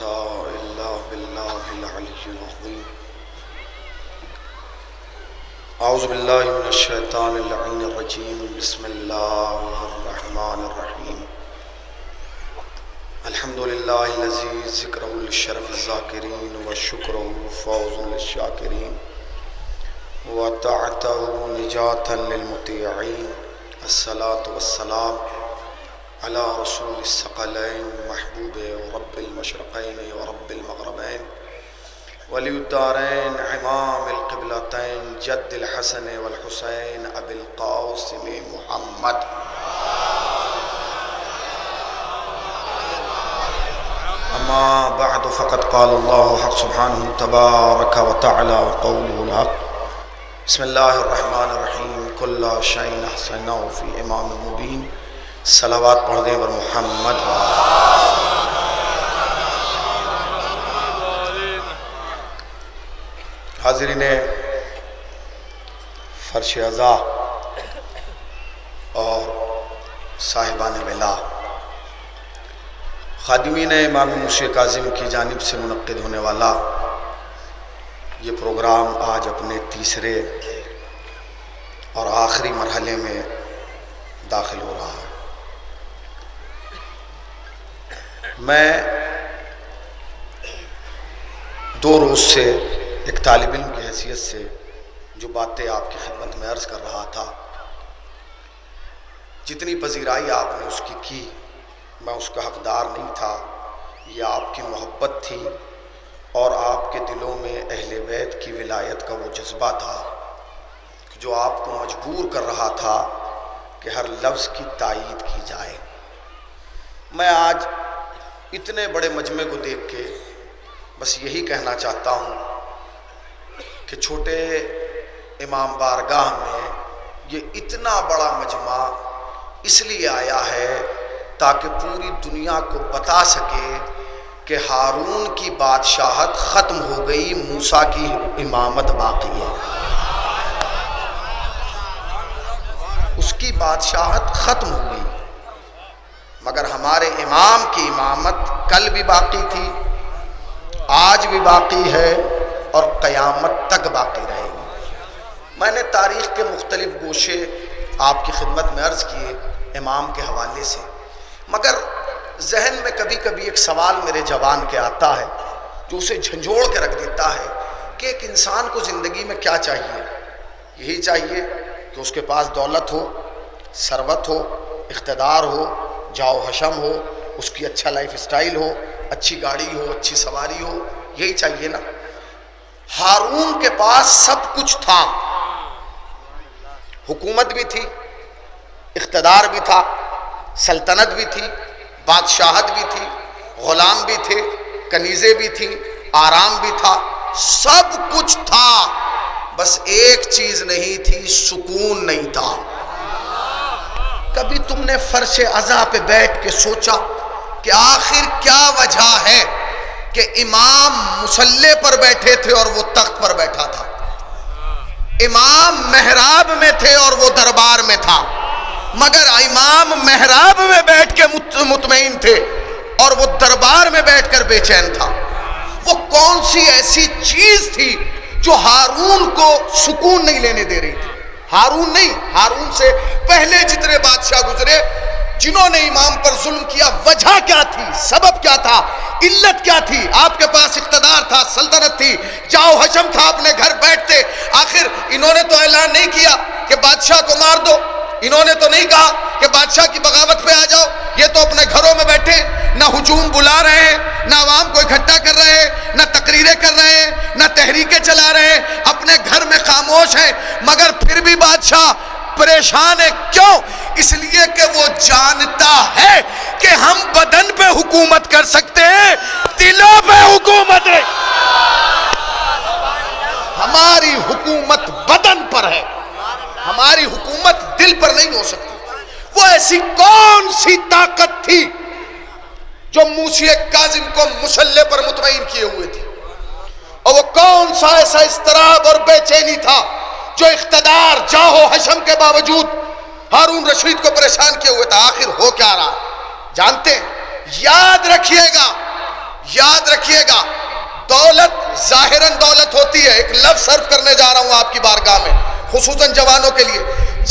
إلا بالله العلي العظيم. أعوذ بالله من الشيطان اللعين الرجيم. بسم الله الرحمن الرحيم. الحمد لله الذي ذكره للشرف الذاكرين وشكره فوز للشاكرين وطاعته نجاة للمطيعين. الصلاة والسلام على رسول الثقلين محبوب ورب المشرقين ورب المغربين ولی الدارین امام القبلتین جد الحسن والحسین ابی القاسم محمد. اما بعد فقد قال الله حق سبحانه تبارك وتعالى وقوله الحق. بسم الله الرحمن الرحيم. كل شيء احصيناه في امام مبين. صلوات پڑھ دیں بر محمد. حاضرین فرش عزا اور صاحبان ولا، خادمین امام موسی کاظم کی جانب سے منعقد ہونے والا یہ پروگرام آج اپنے تیسرے اور آخری مرحلے میں داخل ہو رہا ہے. میں 2 روز سے ایک طالب علم کی حیثیت سے جو باتیں آپ کی خدمت میں عرض کر رہا تھا، جتنی پذیرائی آپ نے اس کی میں اس کا حقدار نہیں تھا. یہ آپ کی محبت تھی اور آپ کے دلوں میں اہل بیت کی ولایت کا وہ جذبہ تھا جو آپ کو مجبور کر رہا تھا کہ ہر لفظ کی تائید کی جائے. میں آج اتنے بڑے مجمع کو دیکھ کے بس یہی کہنا چاہتا ہوں کہ چھوٹے امام بارگاہ میں یہ اتنا بڑا مجمع اس لیے آیا ہے تاکہ پوری دنیا کو بتا سکے کہ ہارون کی بادشاہت ختم ہو گئی، موسیٰ کی امامت باقی ہے. اس کی بادشاہت ختم ہو گئی، مگر ہمارے امام کی امامت کل بھی باقی تھی، آج بھی باقی ہے اور قیامت تک باقی رہے گی. میں نے تاریخ کے مختلف گوشے آپ کی خدمت میں عرض کیے امام کے حوالے سے، مگر ذہن میں کبھی کبھی ایک سوال میرے جوان کے آتا ہے جو اسے جھنجھوڑ کے رکھ دیتا ہے کہ ایک انسان کو زندگی میں کیا چاہیے؟ یہی چاہیے کہ اس کے پاس دولت ہو، ثروت ہو، اقتدار ہو، جاؤ حشم ہو، اس کی اچھا لائف سٹائل ہو، اچھی گاڑی ہو، اچھی سواری ہو، یہی چاہیے نا؟ ہارون کے پاس سب کچھ تھا، حکومت بھی تھی، اقتدار بھی تھا، سلطنت بھی تھی، بادشاہت بھی تھی، غلام بھی تھے، کنیزیں بھی تھیں، آرام بھی تھا، سب کچھ تھا، بس ایک چیز نہیں تھی، سکون نہیں تھا. کبھی تم نے فرش عزا پہ بیٹھ کے سوچا کہ آخر کیا وجہ ہے کہ امام مصلی پر بیٹھے تھے اور وہ تخت پر بیٹھا تھا، امام محراب میں تھے اور وہ دربار میں تھا، مگر امام محراب میں بیٹھ کے مطمئن تھے اور وہ دربار میں بیٹھ کر بے چین تھا؟ وہ کون سی ایسی چیز تھی جو ہارون کو سکون نہیں لینے دے رہی تھی؟ ہارون نہیں، ہارون سے پہلے جتنے بادشاہ گزرے جنہوں نے امام پر ظلم کیا، وجہ کیا تھی، سبب کیا تھا، علت کیا تھی؟ آپ کے پاس اقتدار تھا، سلطنت تھی، جاؤ حشم تھا، اپنے گھر بیٹھتے. آخر انہوں نے تو اعلان نہیں کیا کہ بادشاہ کو مار دو، انہوں نے تو نہیں کہا کہ بادشاہ کی بغاوت پہ آ جاؤ. یہ تو اپنے گھروں میں بیٹھے نہ ہجوم بلا رہے ہیں، نہ عوام کو اکٹھا کر رہے ہیں، نہ تقریریں کر رہے ہیں، نہ تحریکیں چلا رہے ہیں، اپنے گھر میں خاموش ہیں، مگر پھر بھی بادشاہ پریشان ہے. کیوں؟ اس لیے کہ وہ جانتا ہے کہ ہم بدن پہ حکومت کر سکتے ہیں، دلوں پہ حکومت ہے. ہماری حکومت بدن پر ہے، ہماری حکومت دل پر نہیں ہو سکتی. وہ ایسی کون سی طاقت تھی جو موسی کاظم کو مسلح پر مطمئن کیے ہوئے تھی؟ اور وہ کون سا ایسا اضطراب اور بے چینی تھا جو اقتدار، جاہ و حشم کے باوجود ہارون رشید کو پریشان کیے ہوئے تھا؟ آخر ہو کیا رہا جانتے ہیں؟ یاد یاد رکھیے گا دولت ظاہراً دولت ہوتی ہے. ایک لفظ صرف کرنے جا رہا ہوں آپ کی بارگاہ میں خصوصاً جوانوں کے لیے.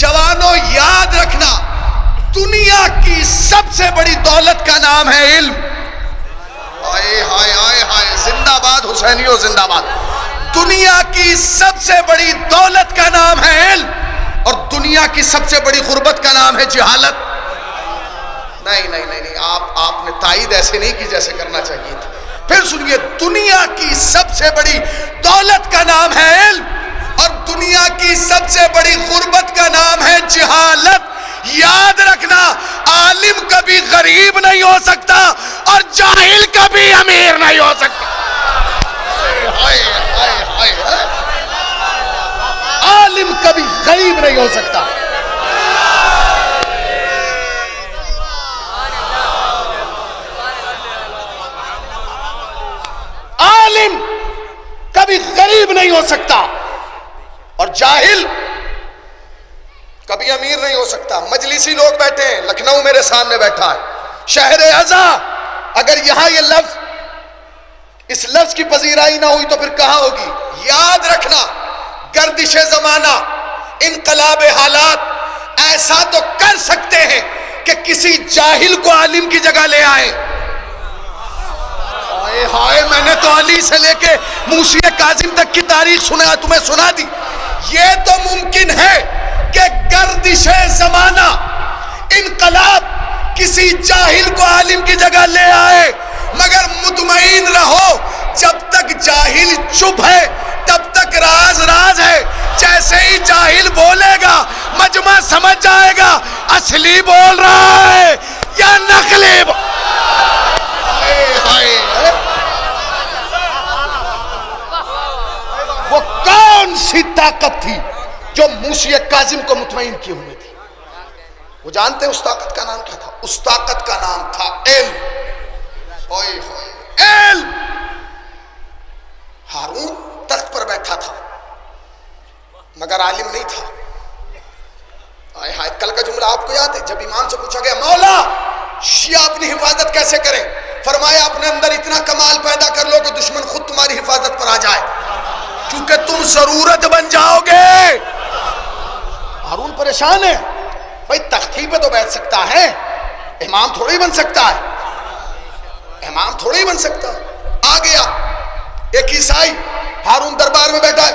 جوانوں یاد رکھنا دنیا کی سب سے بڑی دولت کا نام ہے علم. آئے ہائے آئے ہائے زندہ باد حسینیوں زندہ باد. دنیا کی سب سے بڑی دولت کا نام ہے علم اور دنیا کی سب سے بڑی غربت کا نام ہے جہالت. نہیں نہیں نہیں نہیں آپ نے تائید ایسے نہیں کی جیسے کرنا چاہیے تھا. پھر سنیے دنیا کی سب سے بڑی دولت کا نام ہے علم اور دنیا کی سب سے بڑی غربت کا نام ہے جہالت. یاد رکھنا عالم کبھی غریب نہیں ہو سکتا اور جاہل کبھی امیر نہیں ہو سکتا. عالم کبھی غریب نہیں ہو سکتا. عالم کبھی غریب نہیں ہو سکتا اور جاہل کبھی امیر نہیں ہو سکتا. مجلسی لوگ بیٹھے ہیں, لکھنؤ میرے سامنے بیٹھا ہے, شہر ازا. اگر یہاں یہ لفظ اس لفظ کی پذیرائی نہ ہوئی تو پھر کہاں ہوگی؟ یاد رکھنا گردش زمانہ انقلاب حالات ایسا تو کر سکتے ہیں کہ کسی جاہل کو عالم کی جگہ لے آئیں. ہائے میں نے تو علی سے لے کے موسی کاظم تک کی تاریخ تمہیں سنا دی. یہ تو ممکن ہے کہ گردش زمانہ انقلاب کسی جاہل کو عالم کی جگہ لے آئے, مگر مطمئن رہو جب تک جاہل چپ ہے تب تک راز راز ہے. جیسے ہی جاہل بولے گا مجمع سمجھ جائے گا اصلی بول رہا ہے یا نقلی. وہ کون سی طاقت تھی جو موسی کاظم کو مطمئن کیے ہوئے تھی؟ وہ جانتے ہیں اس طاقت کا نام کیا تھا؟ اس طاقت کا نام تھا علم. علم. ہارون تخت پر بیٹھا تھا مگر عالم نہیں تھا. کل کا جملہ آپ کو یاد ہے جب امام سے پوچھا گیا مولا شیعہ اپنی حفاظت کیسے کریں؟ فرمایا اپنے اندر اتنا کمال پیدا کر لو کہ دشمن خود تمہاری حفاظت پر آ جائے, کیونکہ تم ضرورت بن جاؤ گے. ہارون پریشان ہے, بھائی تختی پہ تو بیٹھ سکتا ہے, امام تھوڑی بن سکتا ہے, امام تھوڑی بن سکتا. آ گیا ایک عیسائی ہارون دربار میں بیٹھا ہے,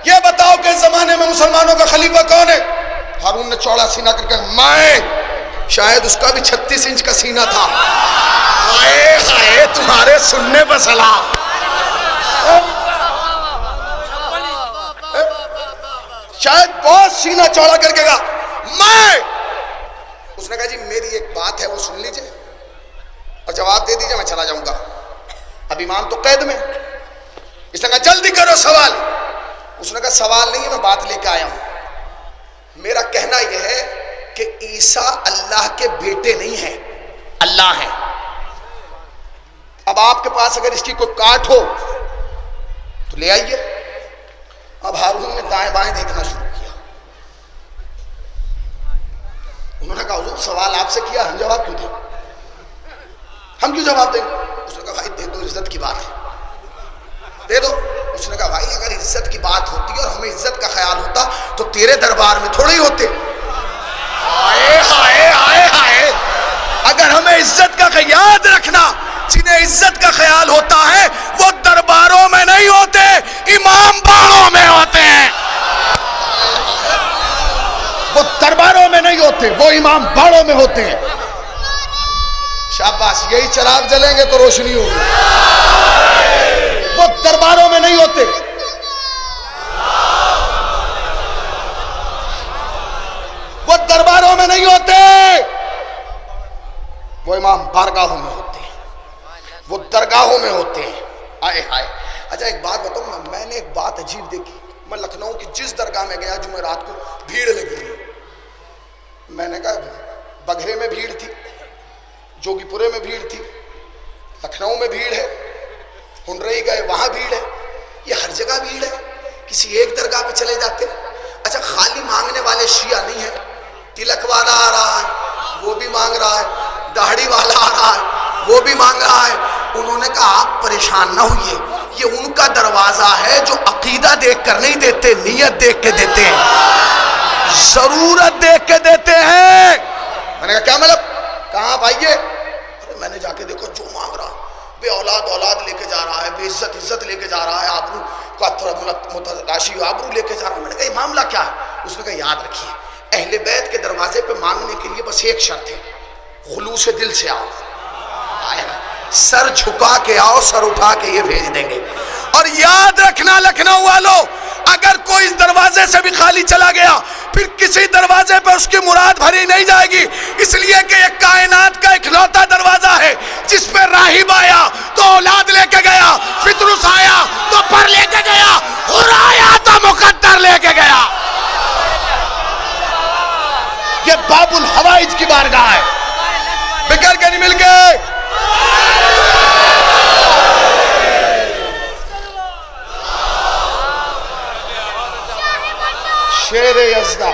یہ بتاؤ کہ اس زمانے میں مسلمانوں کا خلیفہ کون ہے؟ ہارون نے چوڑا سینہ کر کے میں, شاید اس کا بھی 36 انچ کا سینہ تھا. ہائے ہائے تمہارے سننے پر سلام. شاید بہت سینہ چوڑا کر کے کہا میں. اس نے کہا جی میری ایک بات ہے وہ سن لیجئے اور جواب دے دیجئے, میں چلا جاؤں گا. اب امام تو قید میں. اس نے کہا جلدی کرو سوال. اس نے کہا سوال نہیں ہے, میں بات لے کے آیا ہوں. میرا کہنا یہ ہے کہ عیسیٰ اللہ کے بیٹے نہیں ہیں, اللہ ہیں. اب آپ کے پاس اگر اس کی کوئی کاٹ ہو تو لے آئیے. اب ہارون نے دائیں بائیں دیکھنا شروع کیا. انہوں نے کہا حضور سوال آپ سے کیا, ہم جواب کیوں دیں, ہم کیوں جواب دیں؟ اس نے کہا بھائی دے دو, عزت کی بات ہے, دے دو. اس نے کہا بھائی اگر عزت کی بات ہوتی اور ہمیں عزت کا خیال ہوتا تو تیرے دربار میں تھوڑے ہی ہوتے. آئے ہائے آئے ہائے. اگر ہمیں عزت کا یاد رکھنا, جنہیں عزت کا خیال ہوتا ہے وہ درباروں میں نہیں ہوتے, امام باڑوں میں ہوتے ہیں. وہ درباروں میں نہیں ہوتے, وہ امام باڑوں میں ہوتے ہیں. شاباش, یہی چراغ جلیں گے تو روشنی ہوگی. وہ درباروں میں نہیں ہوتے, وہ درباروں میں نہیں ہوتے, وہ امام بارگاہوں میں ہوتے ہیں, وہ درگاہوں میں ہوتے ہیں. آئے ہائے. اچھا ایک بات بتاؤں, میں نے ایک بات عجیب دیکھی. میں لکھنؤ کی جس درگاہ میں گیا جمعرات کو بھیڑ لگی. میں نے کہا بگھرے میں بھیڑ تھی, جوگی پورے میں بھیڑ تھی, لکھنؤ میں بھیڑ ہے, ہنرئی گئے وہاں بھیڑ ہے, یہ ہر جگہ بھیڑ ہے. کسی ایک درگاہ پہ چلے جاتے. اچھا خالی مانگنے والے شیعہ نہیں ہیں, تلک والا آ رہا ہے وہ بھی مانگ رہا ہے, داڑھی والا آ رہا ہے وہ بھی مانگ رہا ہے. انہوں نے کہا آپ پریشان نہ ہوئیے، یہ ان کا دروازہ ہے جو عقیدہ دیکھ کر نہیں دیتے، نیت دیکھ کے دیتے ہیں، ضرورت دیکھ کے دیتے ہیں۔ میں نے کہا کیا مطلب؟ کہاں آپ آئیے؟ ارے میں نے جا کے دیکھو جو مانگ رہا، بے اولاد اولاد لے کے جا رہا ہے، بے عزت عزت لے کے جا رہا ہے، آبرو کا تھوڑا متلاشی آبرو لے کے جا رہا ہے۔ میں نے کہا یہ معاملہ کیا ہے؟ اس نے کہا یاد رکھیے اہل بیت کے دروازے پہ مانگنے کے لیے بس ایک شرط ہے، خلوص دل سے آؤ، سر جھکا کے آؤ، سر اٹھا کے یہ بھیج دیں گے۔ اور یاد رکھنا لکھنؤ والوں، اگر کوئی اس دروازے سے بھی خالی چلا گیا پھر کسی دروازے پہ اس کی مراد بھری نہیں جائے گی، اس لیے کہ یہ کائنات کا اکلوتا دروازہ ہے جس پہ راہب آیا تو اولاد لے کے گیا، فطرس آیا تو پر لے کے گیا، حر آیا تو مقدر لے کے گیا۔ یہ باب الحوائج کی بارگاہ ہے، بکر کے نہیں مل کے۔ شیر یزدہ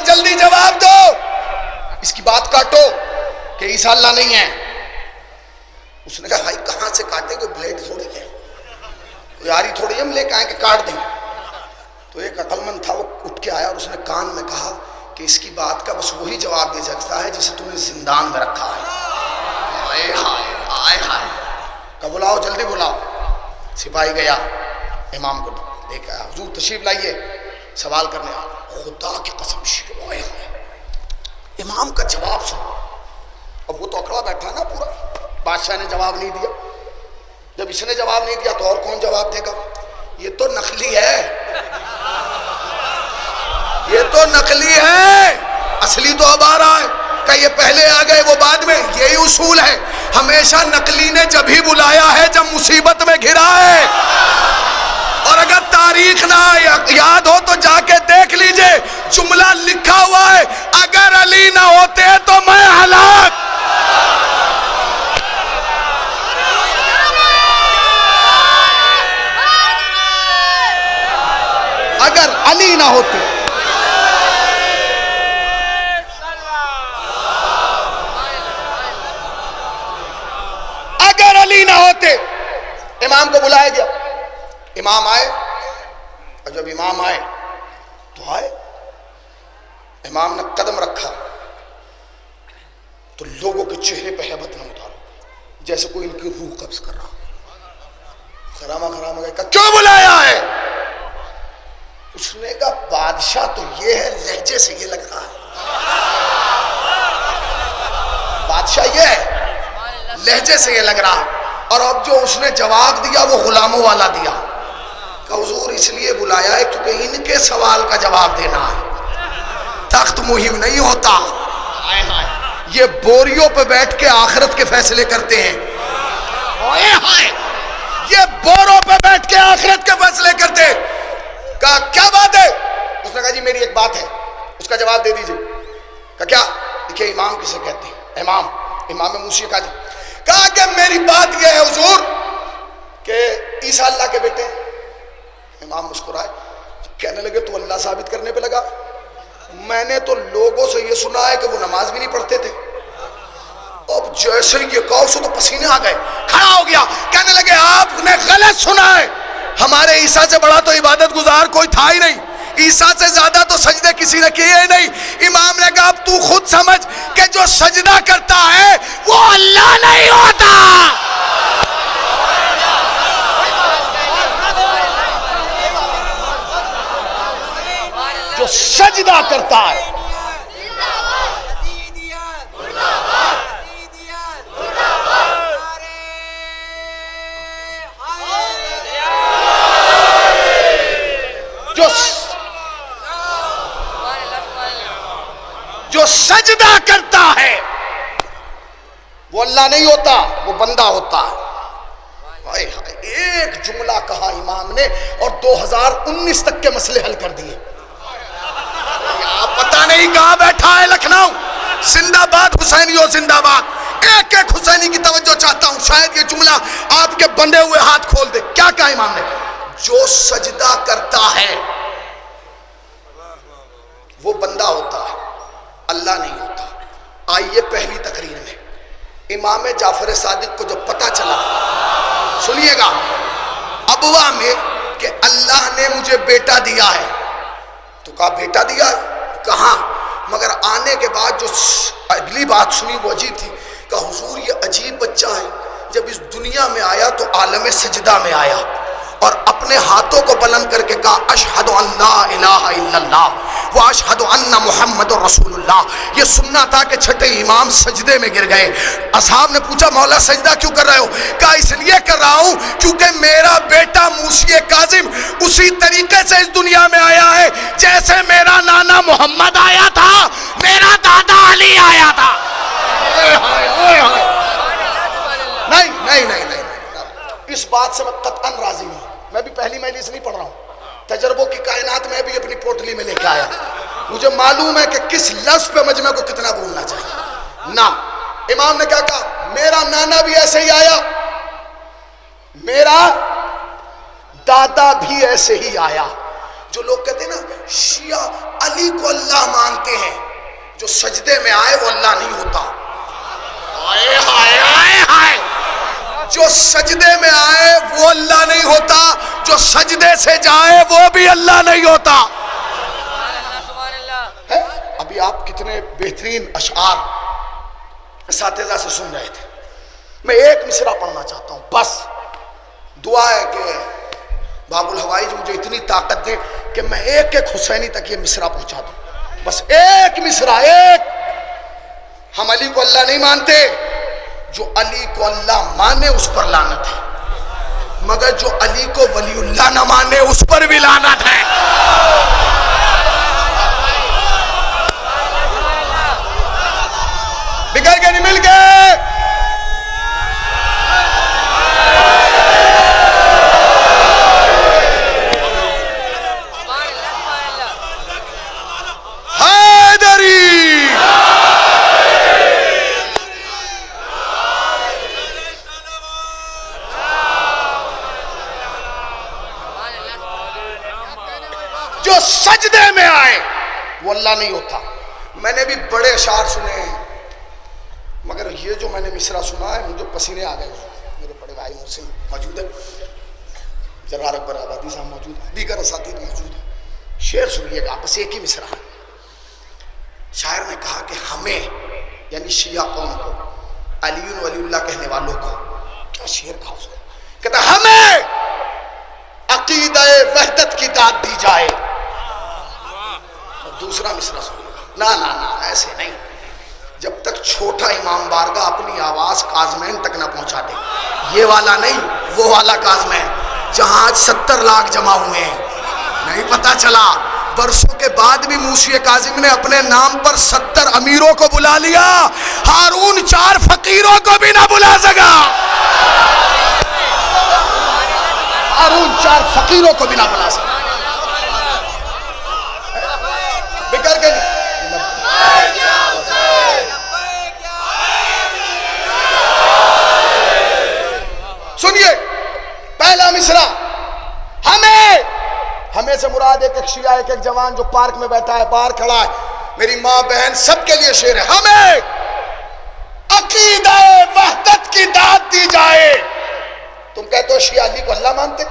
جلدی جواب دو، اس کی بات کاٹو کہ عیسیٰ اللہ نہیں ہے۔ اس نے کہا بھائی کہاں سے کاٹیں، کوئی بلیڈ تھوڑی ہے، کوئی آری تھوڑی ہم لے کے آئیں کہ کاٹ دیں۔ تو ایک عقل مند تھا، وہ اٹھ کے آیا اور اس نے کان میں کہا کہ اس کی بات کا بس وہی جواب دے سکتا ہے جسے تو نے زندان میں رکھا ہے۔ آئے ہائے آئے ہائے، کہ بلاؤ جلدی بلاؤ۔ سپاہی گیا، امام کو لے کے آیا، حضور تشریف لائیے، سوال کرنے آیا۔ خدا کی قسم شیر آئے ہائے، امام کا جواب سنو۔ اب وہ تو اکڑا بیٹھا نا پورا، بادشاہ نے جواب نہیں دیا، جب اس نے جواب نہیں دیا تو اور کون جواب دے گا؟ یہ تو نقلی ہے، یہ تو نقلی ہے، اصلی تو اب آ رہا ہے کہ یہ پہلے آ گئے وہ بعد میں۔ یہی اصول ہے، ہمیشہ نقلی نے جب ہی بلایا ہے جب مصیبت میں گھرا ہے۔ اور اگر تاریخ نہ یاد ہو تو جا کے دیکھ لیجئے، جملہ لکھا ہوا ہے اگر علی نہ ہوتے تو میں ہلاک۔ اگر علی نہ ہوتے، اگر علی نہ ہوتے۔ امام کو بلایا گیا، امام آئے، اور جب امام آئے تو آئے، امام نے قدم رکھا تو لوگوں کے چہرے پہ ہیبت نہ اتارا، جیسے کوئی ان کی روح قبض کر رہا۔ خرامہ خرامہ گئے، کہا کیوں بلایا ہے؟ اس نے کہا بادشاہ تو یہ ہے، لہجے سے یہ لگ رہا ہے، بادشاہ یہ ہے، لہجے سے یہ لگ رہا ہے۔ اور اب جو اس نے جواب دیا وہ غلاموں والا دیا، کہ حضور اس لیے بلایا ہے کیونکہ ان کے سوال کا جواب دینا ہے، تخت مہم نہیں ہوتا۔ یہ بوریوں پہ بیٹھ کے آخرت کے فیصلے کرتے ہیں، یہ بوروں پہ بیٹھ کے آخرت کے فیصلے کرتے ہیں۔ کہا کیا بات ہے؟ اس نے کہا جی میری ایک بات ہے، اس کا جواب دے دیجئے۔ کہا کیا؟ دیکھئے امام کسے کہتے ہیں، امام موسی کا جی۔ کہا کہ میری بات یہ ہے حضور کہ عیسیٰ اللہ کے بیٹے۔ امام مسکرائے، کہنے لگے تو اللہ ثابت کرنے پہ لگا؟ میں نے تو لوگوں سے یہ سنا ہے کہ وہ نماز بھی نہیں پڑھتے تھے۔ اب جیسے یہ کہا اسے تو پسینے آ گئے، کھڑا ہو گیا، کہنے لگے آپ نے غلط سنا ہے، ہمارے عیسیٰ سے بڑا تو عبادت گزار کوئی تھا ہی نہیں، عیسیٰ سے زیادہ تو سجدے کسی نے کیے ہی نہیں۔ امام نے کہا اب تو خود سمجھ کہ جو سجدہ کرتا ہے وہ اللہ نہیں ہوتا۔ جو سجدہ کرتا ہے جو سجدہ کرتا ہے وہ اللہ نہیں ہوتا، وہ بندہ ہوتا ہے۔ ایک جملہ کہا امام نے اور 2019 تک کے مسئلے حل کر دیے۔ پتہ حسینی کہاں بیٹھا ہے؟ لکھنؤ. زندہ باد حسینیوں زندہ باد. ایک ایک حسینی کی توجہ چاہتا ہوں. شاید یہ جملہ آپ کے بندے ہوئے ہاتھ کھول دے. کیا کہا امام نے؟ جو سجدہ کرتا ہے وہ بندہ ہوتا ہے، اللہ نہیں ہوتا. آئیے پہلی تقریر میں امام جعفر صادق کو جب پتا چلا، سنیے گا، ابوا میں کہ اللہ نے مجھے بیٹا دیا ہے، تو کہا بیٹا دیا ہے کہاں؟ مگر آنے کے بعد جو اگلی بات سنی وہ عجیب تھی. کہا حضور یہ عجیب بچہ ہے، جب اس دنیا میں آیا تو عالم سجدہ میں آیا اور اپنے ہاتھوں کو بلند کر کے کہا اشہد ان لا الہ الا اللہ و اشہد ان محمد رسول اللہ. یہ سننا تھا کہ چھٹے امام سجدے میں گر گئے. اصحاب نے پوچھا مولا سجدہ کیوں کر رہے ہو؟ کہا اس لیے کر رہا ہوں کیونکہ میرا بیٹا موسی کاظم اسی طریقے سے اس دنیا میں آیا ہے جیسے میرا نانا محمد آیا تھا، میرا دادا علی آیا تھا. نہیں نہیں نہیں نہیں، اس بات سے میں قطعاً راضی نہیں. میں بھی پہلی مجلس نہیں پڑھ رہا ہوں، تجربوں کی کائنات میں بھی اپنی پوٹلی میں لے کے آیا. مجھے معلوم ہے کہ کس لفظ پہ مجمع کو کتنا بولنا چاہیے. نا امام نے کیا کہا؟ میرا نانا بھی ایسے ہی آیا، میرا دادا بھی ایسے ہی آیا. جو لوگ کہتے ہیں نا شیعہ علی کو اللہ مانتے ہیں، جو سجدے میں آئے وہ اللہ نہیں ہوتا. ہائے ہائے ہائے ہائے، جو سجدے میں آئے وہ اللہ نہیں ہوتا، جو سجدے سے جائے وہ بھی اللہ نہیں ہوتا. ابھی آپ کتنے بہترین اشعار اساتذہ سے سن رہے تھے. میں ایک مصرع پڑھنا چاہتا ہوں بس. دعا ہے کہ باب الحوائج مجھے اتنی طاقت دے کہ میں ایک ایک حسینی تک یہ مصرع پہنچا دوں. بس ایک مصرع، ایک. ہم علی کو اللہ نہیں مانتے، جو علی کو اللہ مانے اس پر لعنت ہے، مگر جو علی کو ولی اللہ نہ مانے اس پر بھی لعنت ہے. بگڑ کے نہیں مل گئے. سجدے میں آئے وہ اللہ نہیں ہوتا. میں نے بھی بڑے اشعار سنے ہیں مگر یہ جو میں نے مصرع سنا ہے مجھے پسینے آ گئے. میرے بڑے بھائی محسن موجود ہے، جرار اکبر آبادی صاحب موجود ہے، دیگر اساتید موجود ہیں. شعر سنیے گا، بس ایک ہی مصرع ہے. شاعر نے کہا کہ ہمیں یعنی شیعہ قوم کو، علی ولی اللہ کہنے والوں کو، کیا شعر کہا اس کو، کہتا ہمیں عقیدہ وحدت کی داد دی جائے. دوسرا مصرع سنیے گا. نا نا نا ایسے نہیں، جب تک چھوٹا امام بارگاہ اپنی آواز کازمین تک نہ پہنچا دے. یہ والا نہیں، وہ والا کازمین جہاں آج 70 لاکھ جمع ہوئے ہیں. نہیں پتا چلا برسوں کے بعد بھی موسی کاظم نے اپنے نام پر 70 امیروں کو بلا لیا، ہارون 4 فقیروں کو بھی نہ بلا سکا. ہارون 4 فقیروں کو بھی نہ بلا سکا. بکر کے نہیں. سنیے پہلا مصرع. ہمیں سے مراد ایک ایک شیعہ، ایک ایک جوان جو پارک میں بیٹھا ہے، باہر کھڑا ہے، میری ماں بہن سب کے لیے شعر ہے. ہمیں عقیدہ وحدت کی داد دی جائے. تم کہتے ہو شیعہ علی کو اللہ مانتے،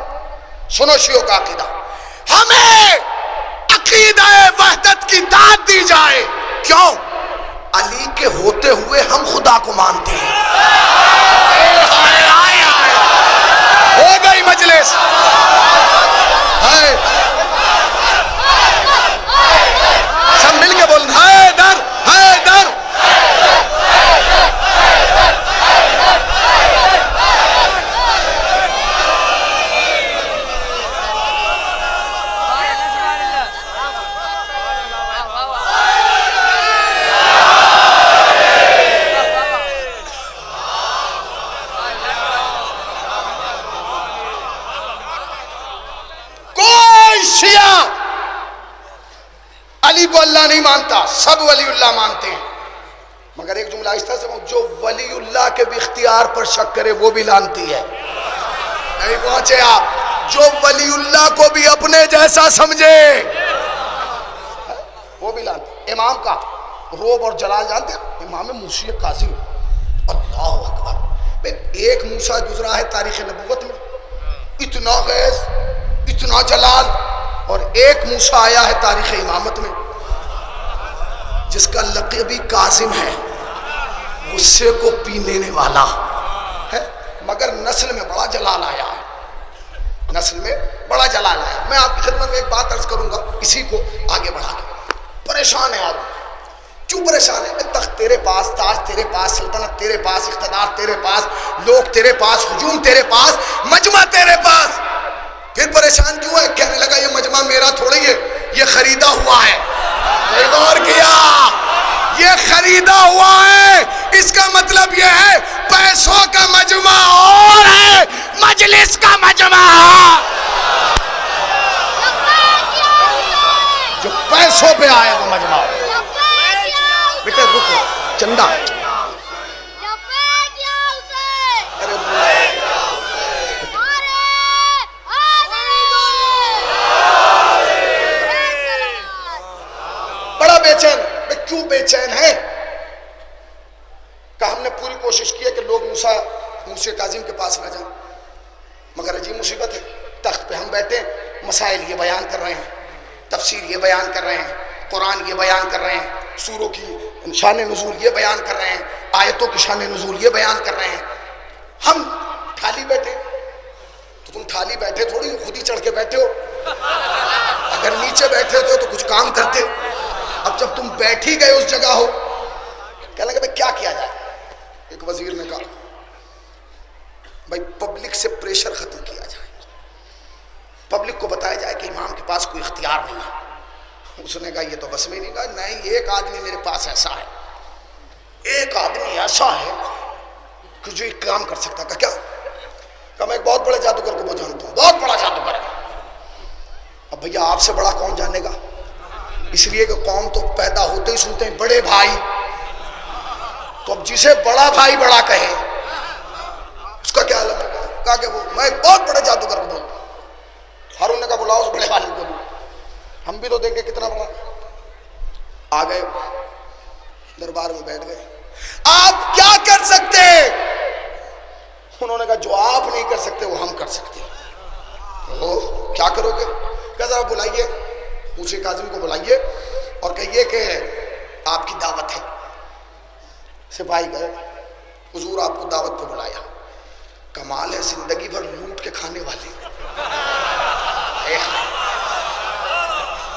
سنو شیعوں کا عقیدہ. ہمیں عقیدہ وحدت کی داد دی جائے. کیوں؟ علی کے ہوتے ہوئے ہم خدا کو مانتے ہیں. ہو گئی مجلس. سب مل کے بول حیدر حیدر. علی کو اللہ نہیں مانتا، سب ولی اللہ مانتے ہیں، مگر ایک جملہ آہستہ سے جو ولی اللہ کے بھی اختیار پر شک کرے وہ بھی لانتی ہے۔ نہیں پہنچے آپ؟ جو ولی اللہ کو بھی اپنے جیسا سمجھے وہ بھی لانتی۔ امام کا روب اور جلال جانتے ہیں؟ امام موسی کاظم، اللہ اکبر، ایک موسیٰ گزرا ہے تاریخ نبوت میں، اتنا غیظ، اتنا جلال، اور ایک موسیٰ آیا ہے تاریخ امامت میں جس کا لقب کاظم ہے، غصے کو پی لینے والا ہے، مگر نسل میں بڑا جلال آیا ہے، نسل میں بڑا جلال آیا۔ میں آپ کی خدمت میں ایک بات عرض کروں گا اسی کو آگے بڑھا کے۔ پریشان ہے آپ، کیوں پریشان ہے؟ تخت تیرے پاس، تاج تیرے پاس، سلطنت تیرے پاس، اقتدار تیرے پاس، لوگ تیرے پاس، ہجوم تیرے پاس، مجمع تیرے پاس، پھر پریشان کیوں ہے؟ کہنے لگا یہ مجمع میرا تھوڑی ہے، یہ خریدا ہوا ہے۔ غور کیا؟ یہ خریدا ہوا ہے، اس کا مطلب یہ ہے پیسوں کا مجمع اور ہے، مجلس کا مجمع جو پیسوں پہ آئے وہ مجمع۔ بیٹے رکو، چندہ بڑا بے چین۔ کیوں بے چین ہے؟ کہ ہم نے پوری کوشش کی ہے کہ لوگ موسی کاظم کے پاس نہ جائیں، مگر عجیب مصیبت ہے، تخت پہ ہم بیٹھے، مسائل یہ بیان کر رہے ہیں، تفسیر یہ بیان کر رہے ہیں، قرآن یہ بیان کر رہے ہیں، سوروں کی شان نزول یہ بیان کر رہے ہیں، آیتوں کی شان نزول یہ بیان کر رہے ہیں، ہم تھالی بیٹھے۔ تو تم تھالی بیٹھے تھوڑی خود ہی چڑھ کے بیٹھے ہو، اگر نیچے بیٹھے ہوتے تو کچھ کام کرتے۔ اب جب تم بیٹھ ہی گئے اس جگہ ہو، کہنے لگا بھائی کیا کیا جائے؟ ایک وزیر نے کہا بھائی پبلک سے پریشر ختم کیا جائے، پبلک کو بتایا جائے کہ امام کے پاس کوئی اختیار نہیں ہے۔ اس نے کہا یہ تو بس میں نہیں، کہا نہیں، ایک آدمی میرے پاس ایسا ہے، ایک آدمی ایسا ہے کہ جو ایک کام کر سکتا۔ کہا کیا؟ کہا میں ایک بہت بڑے جادوگر کو وہ جانتا ہوں، بہت بڑا جادوگر ہے۔ اب بھیا آپ سے بڑا کون جانے گا؟ اس لیے کہ قوم تو پیدا ہوتے ہی سنتے ہیں بڑے بھائی، تو اب جسے بڑا بھائی بڑا کہے اس کا کیا عالم ہوگا؟ کہا کہ وہ میں ایک بہت بڑے جادوگر کو بولتا ہوں۔ ہارون نے کہا بلاؤ اس بڑے بھائی کو بھی، ہم بھی تو دیکھیں کتنا بڑا۔ آ گئے دربار میں بیٹھ گئے، آپ کیا کر سکتے؟ انہوں نے کہا جو آپ نہیں کر سکتے وہ ہم کر سکتے ہیں۔ کیا کرو گے؟ کہا ذرا بلائیے موسی کاظم کو، بلائیے اور کہیے کہ آپ کی دعوت ہے۔ سپاہی گئے، حضور آپ کو دعوت پہ بلایا۔ کمال ہے، زندگی بھر لوٹ کے کھانے والے۔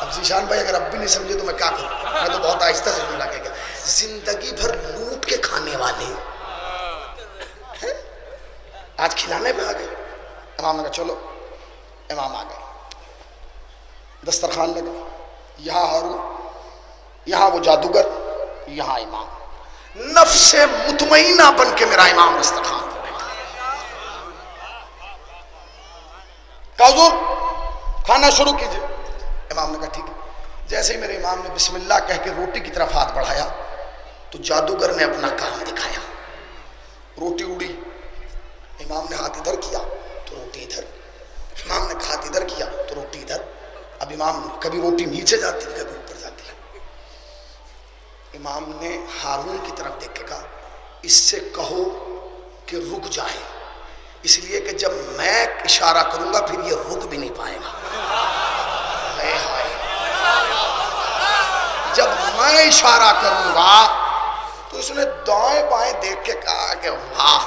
اب ذیشان بھائی اگر اب بھی نہیں سمجھے تو میں کیا کروں؟ میں تو بہت آہستہ سے جملہ کہہ گیا، زندگی بھر لوٹ کے کھانے والے آج کھلانے پہ آ گئے۔ امام نے کہا چلو، امام آ گئے، دسترخوان لگا، یہاں ہارون، یہاں وہ جادوگر، یہاں امام، نفس مطمئنہ بن کے میرا امام دسترخوان پہ بیٹھا۔ کہا حضور کھانا شروع کیجئے۔ امام نے کہا ٹھیک ہے۔ جیسے ہی میرے امام نے بسم اللہ کہہ کے روٹی کی طرف ہاتھ بڑھایا تو جادوگر نے اپنا کام دکھایا، روٹی اڑی، امام نے ہاتھ ادھر کیا تو روٹی ادھر، امام نے ہاتھ ادھر کیا تو روٹی ادھر۔ اب امام کبھی روٹی نیچے جاتی ہے کبھی اوپر جاتی ہے۔ امام نے ہارون کی طرف دیکھ کے کہا اس سے کہو کہ رک جائے، اس لیے کہ جب میں اشارہ کروں گا پھر یہ رک بھی نہیں پائے گا۔ جب میں اشارہ کروں گا تو اس نے دائیں بائیں دیکھ کے کہا کہ واہ،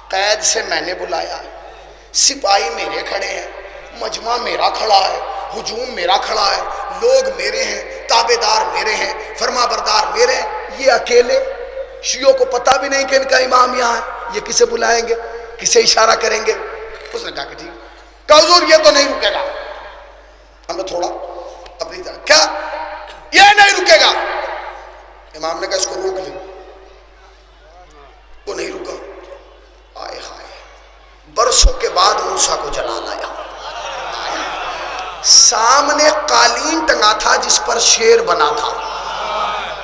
قید سے میں نے بلایا ہے، سپاہی میرے کھڑے ہیں، مجمع میرا کھڑا ہے، ہجوم میرا کھڑا ہے، لوگ میرے ہیں، تابع دار میرے ہیں، فرما بردار میرے ہیں، یہ اکیلے شیعوں کو پتہ بھی نہیں کہ ان کا امام یہاں ہے، یہ کسے بلائیں گے، کسے اشارہ کریں گے؟ اس نے کہا کہ ٹھیک۔ کہا حضور یہ تو نہیں رکے گا۔ ہم نے تھوڑا اپنی طرح، کیا یہ نہیں رکے گا؟ امام نے کہا اس کو روک لیں، وہ نہیں رکا۔ آئے ہائے، برسوں کے بعد موسیٰ کو جلال آیا، سامنے قالین ٹنگا تھا جس پر شیر شیر بنا تھا.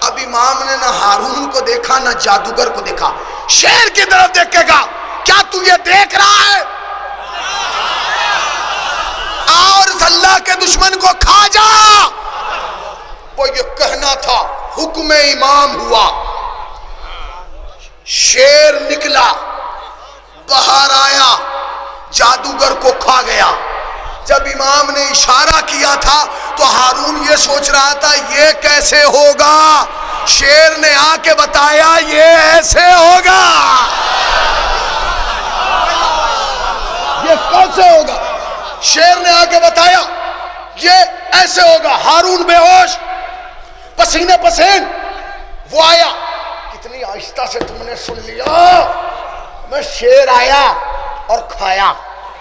اب امام نے نہ ہارون کو دیکھا نہ جادوگر کو دیکھا, شیر کی طرف دیکھے گا, کیا تو یہ دیکھ رہا ہے؟ اور اس اللہ کے دشمن کو کھا جا. وہ یہ کہنا تھا, حکم امام ہوا, شیر نکلا, باہر آیا, جادوگر کو کھا گیا. جب امام نے اشارہ کیا تھا تو ہارون یہ سوچ رہا تھا یہ کیسے ہوگا, شیر نے آ کے بتایا یہ ایسے ہوگا. یہ کیسے ہوگا؟ شیر نے آ کے بتایا یہ ایسے ہوگا. ہارون بے ہوش, پسینے پسین. وہ آیا, کتنی آہستہ سے تم نے سن لیا, میں شیر آیا اور کھایا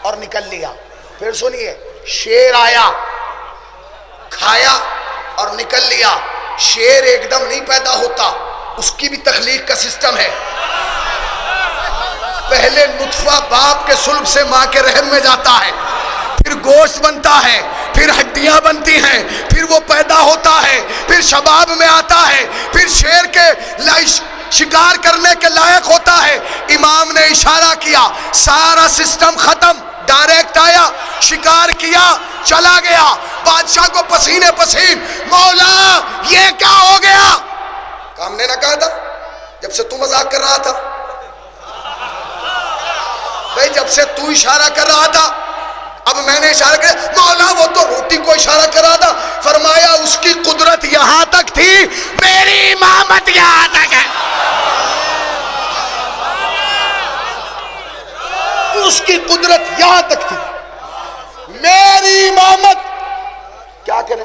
اور نکل لیا. پھر سنیے, شیر آیا, کھایا اور نکل لیا. شیر ایک دم نہیں پیدا ہوتا, اس کی بھی تخلیق کا سسٹم ہے. پہلے نطفہ باپ کے صلب سے ماں کے رحم میں جاتا ہے, پھر گوشت بنتا ہے, پھر ہڈیاں بنتی ہیں, پھر وہ پیدا ہوتا ہے, پھر شباب میں آتا ہے, پھر شیر کے شکار کرنے کے لائق ہوتا ہے. امام نے اشارہ کیا, سارا سسٹم ختم, ڈائریکٹ آیا, شکار کیا, چلا گیا. بادشاہ کو پسینے پسین, مولا یہ کیا ہو گیا؟ ہم نے نہ کہا تھا جب سے تو مذاق کر رہا تھا بھائی, جب سے تو اشارہ کر رہا تھا, اب میں نے اشارہ کیا. مولا وہ تو روٹی کو اشارہ کر رہا تھا. فرمایا اس کی قدرت یہاں تک تھی, میری امامت یہاں تک ہے. اس کی قدرت یہاں تک تھی, میری امامت. کیا کریں,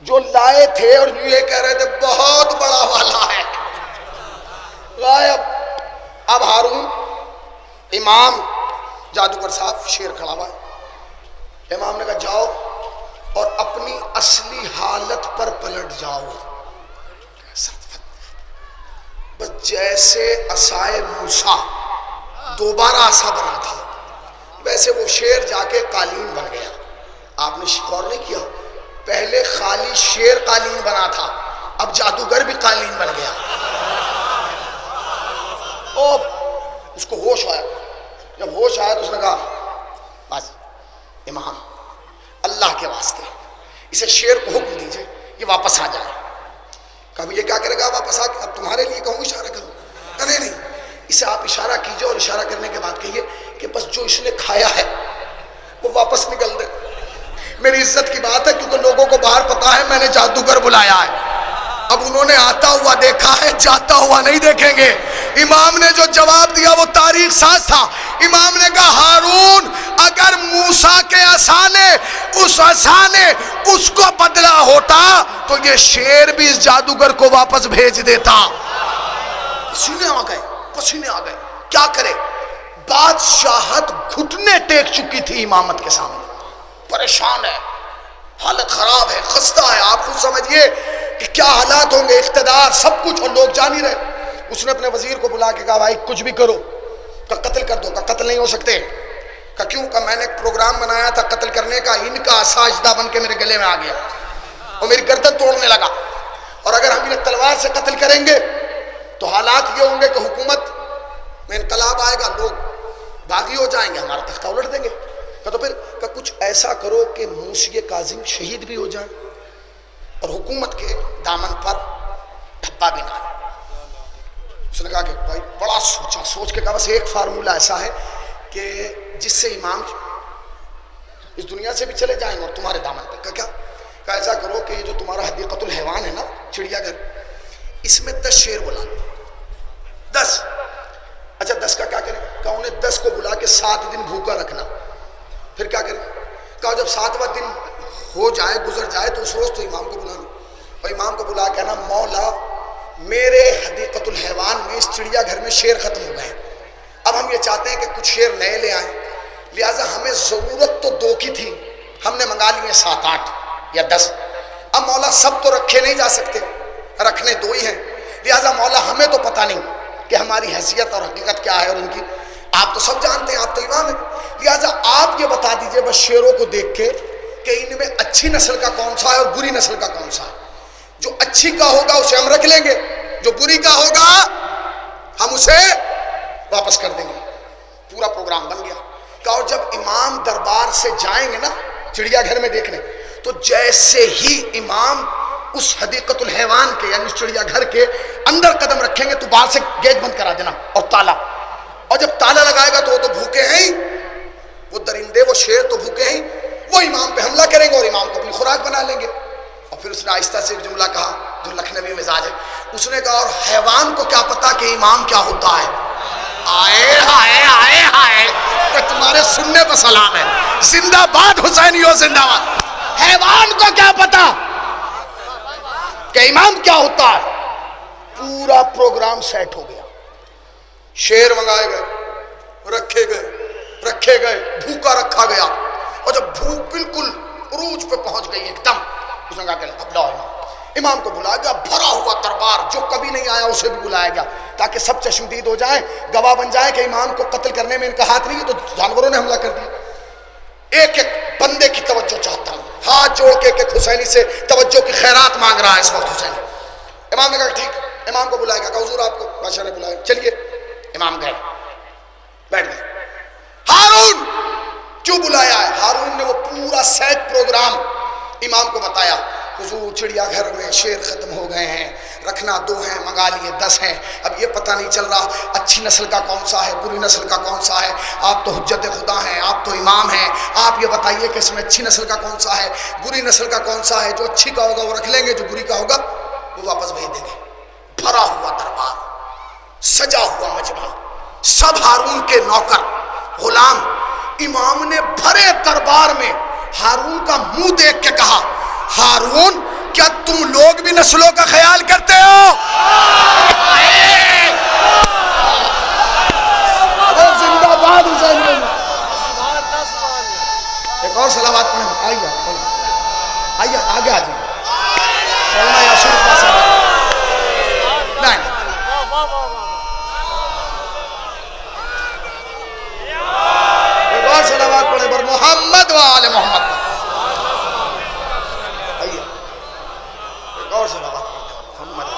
جو لائے تھے اور یہ کہہ رہے تھے بہت بڑا والا ہے, غائب. اب ہارون امام جادوگر صاحب, شیر کھڑا ہوا ہے. امام نے کہا جاؤ اور اپنی اصلی حالت پر پلٹ جاؤ. بس جیسے عصائے موسا دوبارہ عصا بنا تھا, ویسے وہ شیر جا کے قالین بن گیا. آپ نے غور نہیں کیا, پہلے خالی شیر قالین بنا تھا, اب جادوگر بھی قالین بن گیا. اس کو ہوش آیا. جب ہوش آیا تو اس نے کہا بس امام اللہ کے واسطے اسے شیر کو حکم دیجئے یہ واپس آ جائے. کہا یہ کیا کرے گا واپس آ کے؟ اب تمہارے لیے کہوں اشارہ کروں؟ نہیں, اسے آپ اشارہ کیجئے اور اشارہ کرنے کے بعد کہیے کہ بس جو اس نے کھایا ہے وہ واپس نکل دے. میری عزت کی بات ہے کیونکہ لوگوں کو باہر پتا ہے میں نے جادوگر بلایا ہے. اب انہوں نے آتا ہوا دیکھا ہے, جاتا ہوا نہیں دیکھیں گے. امام نے جو جواب دیا وہ تاریخ ساز تھا. امام نے کہا ہارون اگر موسیٰ کے عصا نے اس عصا نے اس کو بدلا ہوتا تو یہ شیر بھی اس جادوگر کو واپس بھیج دیتا. پسینے آ گئے, پسینے آ گئے. کیا کرے, بادشاہت گھٹنے ٹیک چکی تھی امامت کے سامنے, پریشان ہے, حالت خراب ہے, خستہ ہے. آپ خود سمجھئے کہ کیا حالات ہوں گے, اقتدار سب کچھ اور لوگ جان ہی رہے. اس نے اپنے وزیر کو بلا کے کہا بھائی کچھ بھی کرو, کہ قتل کر دو. کہ قتل نہیں ہو سکتے. کہ کیوں؟ کہ میں نے ایک پروگرام بنایا تھا قتل کرنے کا, ان کا عصا اجدہ بن کے میرے گلے میں آ گیا اور میری گردن توڑنے لگا, اور اگر ہم انہیں تلوار سے قتل کریں گے تو حالات یہ ہوں گے کہ حکومت میں انقلاب آئے گا, لوگ باغی ہو جائیں گے, ہمارا تختہ الٹ دیں گے. کہ تو پھر کہ کچھ ایسا کرو کہ موسی کاظم شہید بھی ہو جائیں اور حکومت کے دامن پر ٹھپا بھی نہ آئے. اس نے کہا کہ بھائی بڑا سوچا, سوچ کے کہا بس ایک فارمولہ ایسا ہے کہ جس سے امام اس دنیا سے بھی چلے جائیں گے اور تمہارے دامن پہ. کیا؟ کہ ایسا کرو کہ یہ جو تمہارا حدیقۃ الحیوان ہے نا, چڑیا گھر, اس میں 10 شیر بلا لو. 10. اچھا 10 کا کیا کریں؟ کہ انہیں 10 کو بلا کے 7 دن بھوکا رکھنا. پھر کیا کریں؟ کہا جب 7واں دن ہو جائے, گزر جائے تو اس روز تو امام کو بلا لو, اور امام کو بلا کہنا مولا میرے حدیقۃ الحیوان میں اس چڑیا گھر میں شیر ختم ہو گئے, اب ہم یہ چاہتے ہیں کہ کچھ شیر نئے لے آئیں, لہٰذا ہمیں ضرورت تو 2 کی تھی, ہم نے منگا لیے 7-8 یا 10. اب مولا سب تو رکھے نہیں جا سکتے, رکھنے 2 ہی ہیں, لہٰذا مولا ہمیں تو پتہ نہیں کہ ہماری حیثیت اور حقیقت کیا ہے اور ان کی, آپ تو سب جانتے ہیں, آپ تو امام ہیں, لہٰذا آپ یہ بتا دیجئے بس شیروں کو دیکھ کے کہ ان میں اچھی نسل کا کون سا ہے اور بری نسل کا کون سا ہے. اچھی کا ہوگا اسے ہم رکھ لیں گے، جو بری کا ہوگا ہم اسے واپس کر دیں گے۔ پورا پروگرام بن گیا۔ کہا اور جب امام دربار سے جائیں گے نا چڑیا گھر میں دیکھنے، تو جیسے ہی امام اس حدیقت الحیوان کے یعنی اس چڑیا گھر کے اندر قدم رکھیں گے تو باہر سے گیٹ بند کرا دینا اور تالا، اور جب تالا لگائے گا تو وہ تو بھوکے ہیں ہی، وہ درندے وہ شیر تو بھوکے ہیں، وہ امام پہ حملہ کریں گے اور امام کو اپنی خوراک بنا لیں گے۔ اور پھر اس نے آہستہ سے ایک جملہ کہا جو لکھنوی مزاج ہے، اس نے کہا اور حیوان کو کیا پتا کہ امام کیا ہوتا ہے؟ آئے ہائے آئے ہائے، تمہارے سننے پر سلام ہے، زندہ باد حسینیوں زندہ باد۔ حیوان کو کیا پتا کہ امام کیا ہوتا ہے؟ پورا پروگرام سیٹ ہو گیا، شیر منگائے گئے، رکھے گئے، بھوکا رکھا گیا، اور جب بھوک بالکل عروج پہ پہنچ گئی ایک دم، اس نے کہا کہ اب لاؤ امام کو بلایا گیا، بھرا ہوا دربار، جو کبھی نہیں آیا اسے بھی بلایا گیا تاکہ سب چشمدید ہو جائیں، گواہ بن جائیں کہ امام کو قتل کرنے میں ان کا ہاتھ نہیں ہے، تو جانوروں نے حملہ کر دیا۔ ایک ایک بندے کی توجہ چاہتا ہوں، ہاتھ جوڑ کے ایک حسینی سے توجہ کی خیرات مانگ رہا ہے اس وقت حسینی۔ امام نے کہا ٹھیک، امام کو بلائے گا، کہا حضور آپ کو بادشاہ نے بلایا، چلیے۔ امام گئے، بیٹھ گئے۔ ہارون کیوں بلایا ہے؟ ہارون نے وہ پورا سیٹ پروگرام امام کو بتایا۔ حضور چڑیا گھر میں شیر ختم ہو گئے ہیں، رکھنا 2 ہیں، منگا لیے 10 ہیں، اب یہ پتہ نہیں چل رہا اچھی نسل کا کون سا ہے، بری نسل کا کون سا ہے، آپ تو حجت خدا ہیں، آپ تو امام ہیں، آپ یہ بتائیے کہ اس میں اچھی نسل کا کون سا ہے، بری نسل کا کون سا ہے، جو اچھی کا ہوگا وہ رکھ لیں گے، جو بری کا ہوگا وہ واپس بھیج دیں گے۔ بھرا ہوا دربار، سجا ہوا مجمع، سب ہارون کے نوکر غلام۔ امام نے بھرے دربار میں ہارون کا منہ دیکھ کے کہا، ہارون کیا تم لوگ بھی نسلوں کا خیال کرتے ہو؟ زندہ باد حسین۔ ایک اور صلوات پڑھیں، آئیے آگے آ جائیں۔ مولانا یاسر پاس نہیں، ایک اور صلوات پڑھیں پر محمد و آل محمد۔ اور صلوات محمد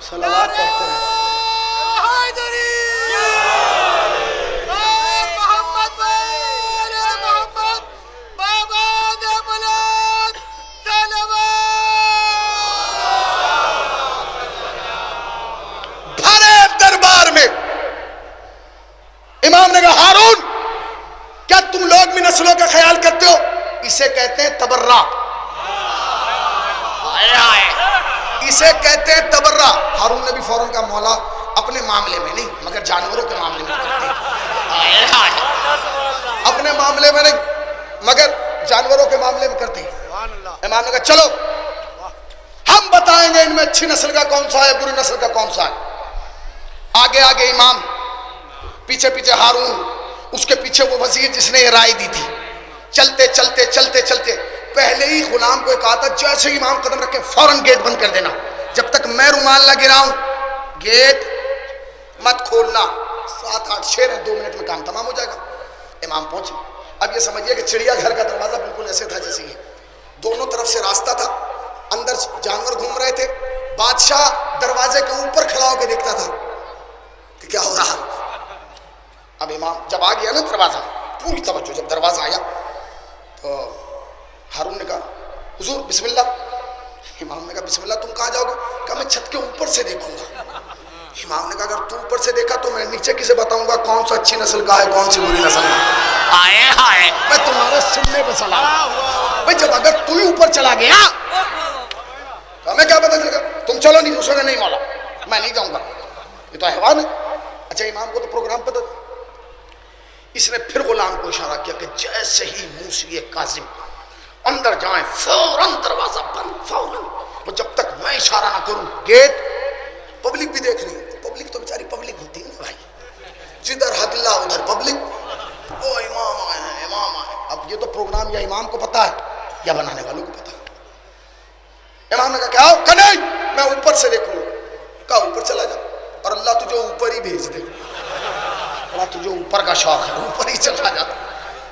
صلوات پڑھتے ہیں۔ بھرے دربار میں امام نے کہا، ہارون کیا تم لوگ بھی نسلوں کا خیال کرتے ہو؟ اسے کہتے ہیں تبرہ، اسے کہتے ہیں تبرہ۔ ہارون نے بھی فوراً کہا، مولا اپنے معاملے میں نہیں مگر جانوروں کے معاملے میں کرتے ہیں، اپنے معاملے میں نہیں مگر جانوروں کے معاملے میں کرتے ہیں۔ امام نے کہا چلو ہم بتائیں گے ان میں اچھی نسل کا کون سا ہے، بری نسل کا کون سا ہے۔ آگے آگے امام، پیچھے پیچھے ہارون، اس کے پیچھے وہ وزیر جس نے یہ رائے دی تھی۔ چلتے چلتے چلتے چلتے پہلے ہی غلام کو کہا تھا جیسے ہی امام قدم رکھے فوراً گیٹ بند کر دینا، جب تک میں رومال نہ گراؤں گیٹ مت کھولنا۔ 7-8 شیر ہیں، 2 منٹ میں کام تمام ہو جائے گا۔ امام پہنچے۔ اب یہ سمجھیے کہ چڑیا گھر کا دروازہ بالکل ایسے تھا جیسے یہ، دونوں طرف سے راستہ تھا، اندر جانور گھوم رہے تھے، بادشاہ دروازے کے اوپر کھڑا ہو کے دیکھتا تھا کہ کیا ہو رہا۔ اب امام جب آ گیا نا دروازہ، پوری توجہ، جب دروازہ آیا تو ہارون نے کہا حضور بسم اللہ۔ امام نے کہا بسم اللہ، تم کہاں جاؤ گے؟ کہا میں چھت کے اوپر سے دیکھوں گا۔ امام نے کہا اگر تو اوپر سے دیکھا تو میں نیچے کسے بتاؤں گا کون سا اچھی نسل کا ہے کون سی بری نسل کا؟ آئے ہائے، میں تمہارے سننے پہ سلام۔ بھائی جب اگر تو ہی اوپر چلا گیا تو ہمیں کیا پتا چلے گا؟ تم چلو نہیں، اس نے نہیں مولا میں نہیں جاؤں گا، یہ تو حیوان ہے۔ اچھا امام کو تو پروگرام پتا تھا۔ اس نے پھر غلام کو اشارہ کیا کہ جیسے ہی موسی کاظم اندر جائیں فوراً دروازہ بند، فوراً، وہ جب تک میں اشارہ نہ کروں گیٹ۔ پبلک بھی دیکھ رہی ہے، پبلک تو بیچاری پبلک ہوتی ہے نا بھائی، جدھر حد اللہ ادھر پبلک، وہ امام آئے ہیں امام آئے۔ اب یہ تو پروگرام یا امام کو پتا ہے یا بنانے والوں کو پتا ہے۔ امام نے کہا کیا ہو؟ کہ نہیں میں اوپر سے دیکھوں گا۔ کہا اوپر چلا جا اور اللہ تجھے اوپر ہی بھیج دے، اللہ تجھے اوپر کا شوق ہے اوپر ہی چلا جا،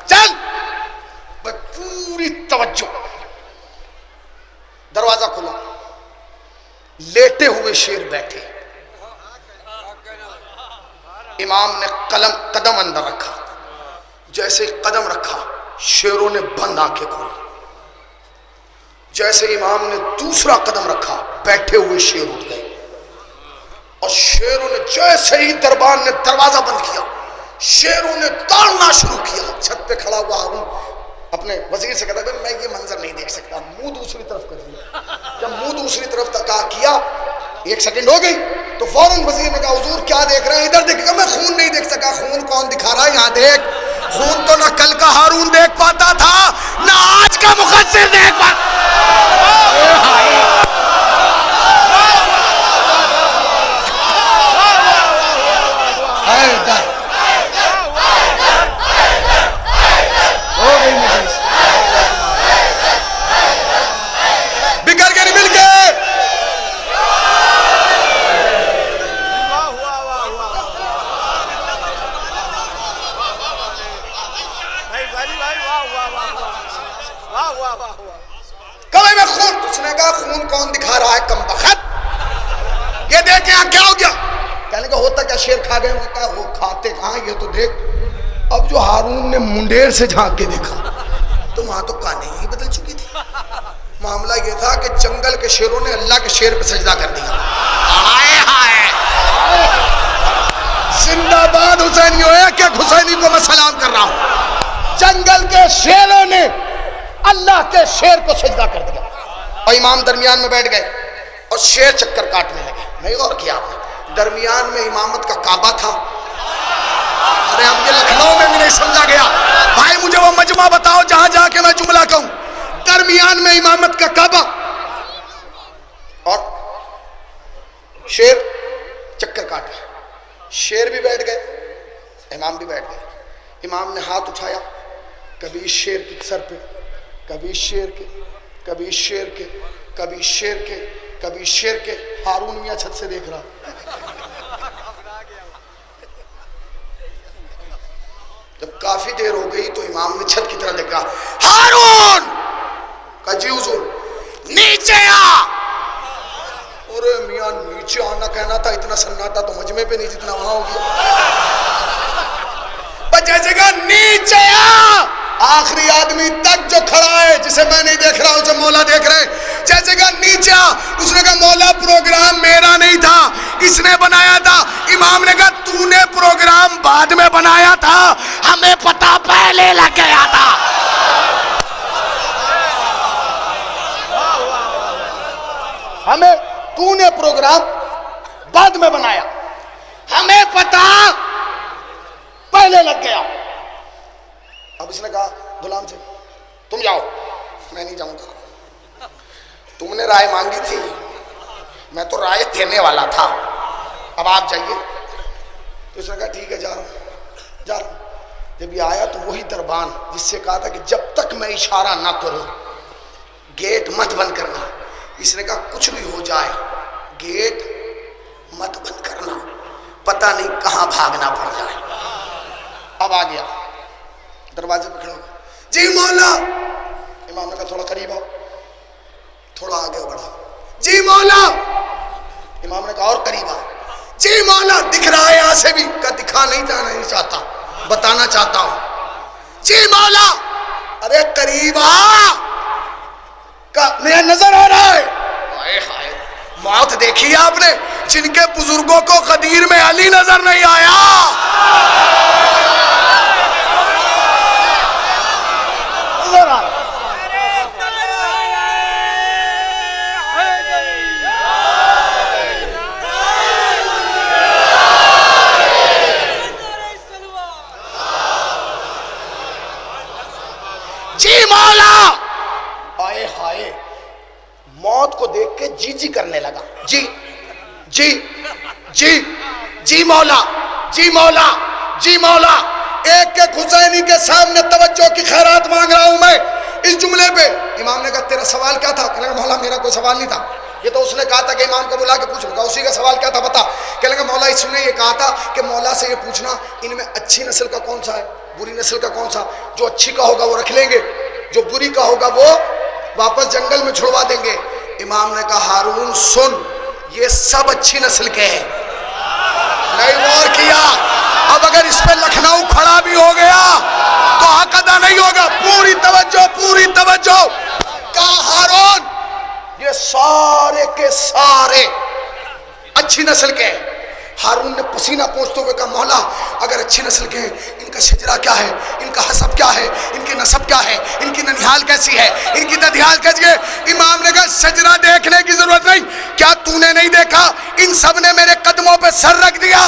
چل۔ پوری توجہ دروازہ کھلا، لیٹے ہوئے شیر بیٹھے، امام نے قدم اندر رکھا، جیسے قدم رکھا شیروں نے بند آنکھیں کھولی، جیسے امام نے دوسرا قدم رکھا بیٹھے ہوئے شیر اٹھ گئے، اور شیروں نے جیسے ہی دربان نے دروازہ بند کیا شیروں نے دوڑنا شروع کیا۔ چھت پہ کھڑا ہوا ہارون اپنے وزیر سے کہتا ہے میں یہ منظر نہیں دیکھ سکتا، منہ دوسری طرف کر دیا، جب منہ دوسری طرف تک کیا 1 سیکنڈ ہو گئی تو فوراً وزیر نے کہا حضور کیا دیکھ رہے ہیں؟ ادھر دیکھیں۔ میں خون نہیں دیکھ سکا۔ خون کون دکھا رہا ہے؟ یہاں دیکھ، خون تو نہ کل کا ہارون دیکھ پاتا تھا نہ آج کا مقصر دیکھ پاتا۔ بکر کے نہیں مل کے کبھی میں خون، اس نے کہا خون کون دکھا رہا ہے کم بخت، یہ دیکھ یہاں کیا ہو گیا؟ کہنے کا ہوتا کیا شیر کھا گئے؟ کہا وہ کھاتے کہاں، یہ تو دیکھ۔ اب جو ہارون نے منڈیر سے جھانک کے دیکھا تو وہاں تو کہانی ہی بدل چکی تھی۔ معاملہ یہ تھا کہ جنگل کے شیروں نے اللہ کے شیر پہ سجدہ کر دیا۔ ہائے ہائے، زندہ باد حسینی ہوئے کہ حسینی کو میں سلام کر رہا ہوں۔ جنگل کے شیروں نے اللہ کے شیر کو سجدہ کر دیا، اور امام درمیان میں بیٹھ گئے اور شیر چکر کاٹنے لگے۔ نہیں غور کیا آپ نے؟ درمیان میں امامت کا کعبہ تھا۔ ارے اب یہ لکھنؤ میں بھی نہیں سمجھا گیا بھائی، مجھے وہ مجمع بتاؤ جہاں جا کے میں جملہ کہوں۔ درمیان میں امامت کا کعبہ اور شیر چکر کاٹ رہے، شیر بھی بیٹھ گئے، امام بھی بیٹھ گئے۔ امام نے ہاتھ اٹھایا، کبھی شیر کے سر پہ، کبھی شیر کے، کبھی شیر کے، کبھی شیر کے، کبھی شیر کے۔ ہارون میاں چھت سے دیکھ رہا۔ جب کافی دیر ہو گئی تو امام نے چھت کی طرف دیکھا، ہارون! کہا جی حضور۔ نیچے آ۔ ارے میاں نیچے آنا کہنا تھا، اتنا سناٹا تو مجمع پہ نہیں جتنا وہاں ہو گیا۔ بچے جگہ نیچے آ۔ آخری آدمی تک جو کھڑا ہے جسے میں نہیں دیکھ رہا اسے مولا دیکھ رہے، جیسے کہ نیچے آ۔ اس نے کہا مولا پروگرام میرا نہیں تھا، اس نے بنایا تھا۔ امام نے کہا تو نے پروگرام بعد میں بنایا تھا، ہمیں پتہ پہلے لگ گیا تھا۔ ہمیں تو نے پروگرام بعد میں بنایا، ہمیں پتہ پہلے لگ گیا۔ اب اس نے کہا غلام سے تم جاؤ۔ میں نہیں جاؤں گا، تم نے رائے مانگی تھی، میں تو رائے دینے والا تھا، اب آپ جائیے۔ تو اس نے کہا ٹھیک ہے جا رہا ہوں، جا رہا ہوں۔ جب یہ آیا تو وہی دربان جس سے کہا تھا کہ جب تک میں اشارہ نہ کروں گیٹ مت بند کرنا، اس نے کہا کچھ بھی ہو جائے گیٹ مت بند کرنا، پتہ نہیں کہاں بھاگنا پڑ جائے۔ اب آ گیا، دروازے پہ کھڑا ہو، جی مولا۔ امام نے کہا تھوڑا قریب آؤ، تھوڑا آگے بڑھا، جی مولا۔ امام نے کہا اور قریب آؤ، جی مولا۔ دکھ رہا ہے یہاں سے بھی؟ کہا دکھا نہیں نہیں چاہتا، بتانا چاہتا ہوں۔ جی مولا۔ ارے قریب آ، میرا نظر آ رہا ہے۔ موت دیکھی آپ نے جن کے بزرگوں کو غدیر میں علی نظر نہیں آیا؟ جی مولا۔ آئے ہائے، موت کو دیکھ کے جی جی کرنے لگا، جی جی جی جی مولا، جی مولا، جی مولا۔ ایک ایک حسینی کے سامنے توجہ کی خیرات مانگ رہا ہوں میں اس جملے پہ۔ امام نے کہا تیرا سوال کیا تھا؟ کہنے لگا مولا میرا کوئی سوال نہیں تھا، یہ تو اس نے کہا تھا کہ امام کو بلا کے پوچھو۔ کہا اسی کا سوال کیا تھا بتا؟ کہنے لگا مولا اس نے یہ کہا تھا کہ مولا سے یہ پوچھنا ان میں اچھی نسل کا کون سا ہے، بری نسل کا کون سا؟ جو اچھی کا ہوگا وہ رکھ لیں گے، جو بری کا ہوگا وہ واپس جنگل میں چھڑوا دیں گے۔ امام نے کہا ہارون سن، یہ سب اچھی نسل کے ہیں. نہیں غور کیا؟ اب اگر اس پہ لکھنؤ کھڑا بھی ہو گیا تو حق ادا نہیں ہوگا. پوری توجہ، پوری توجہ. کہا ہارون یہ سارے کے سارے اچھی نسل کے ہیں. ہارون نے پسینہ پوچھتے ہوئے کہا مولا اگر اچھی نسل کے ہیں ان کا شجرہ کیا ہے، ان کا حسب کیا ہے، ان کی نسب کیا ہے، ان کی ننیال کیسی ہے، ان کی ددیال کیسی ہے؟ امام نے کہا شجرہ دیکھنے کی ضرورت نہیں. کیا تو نے نہیں دیکھا ان سب نے میرے قدموں پہ سر رکھ دیا؟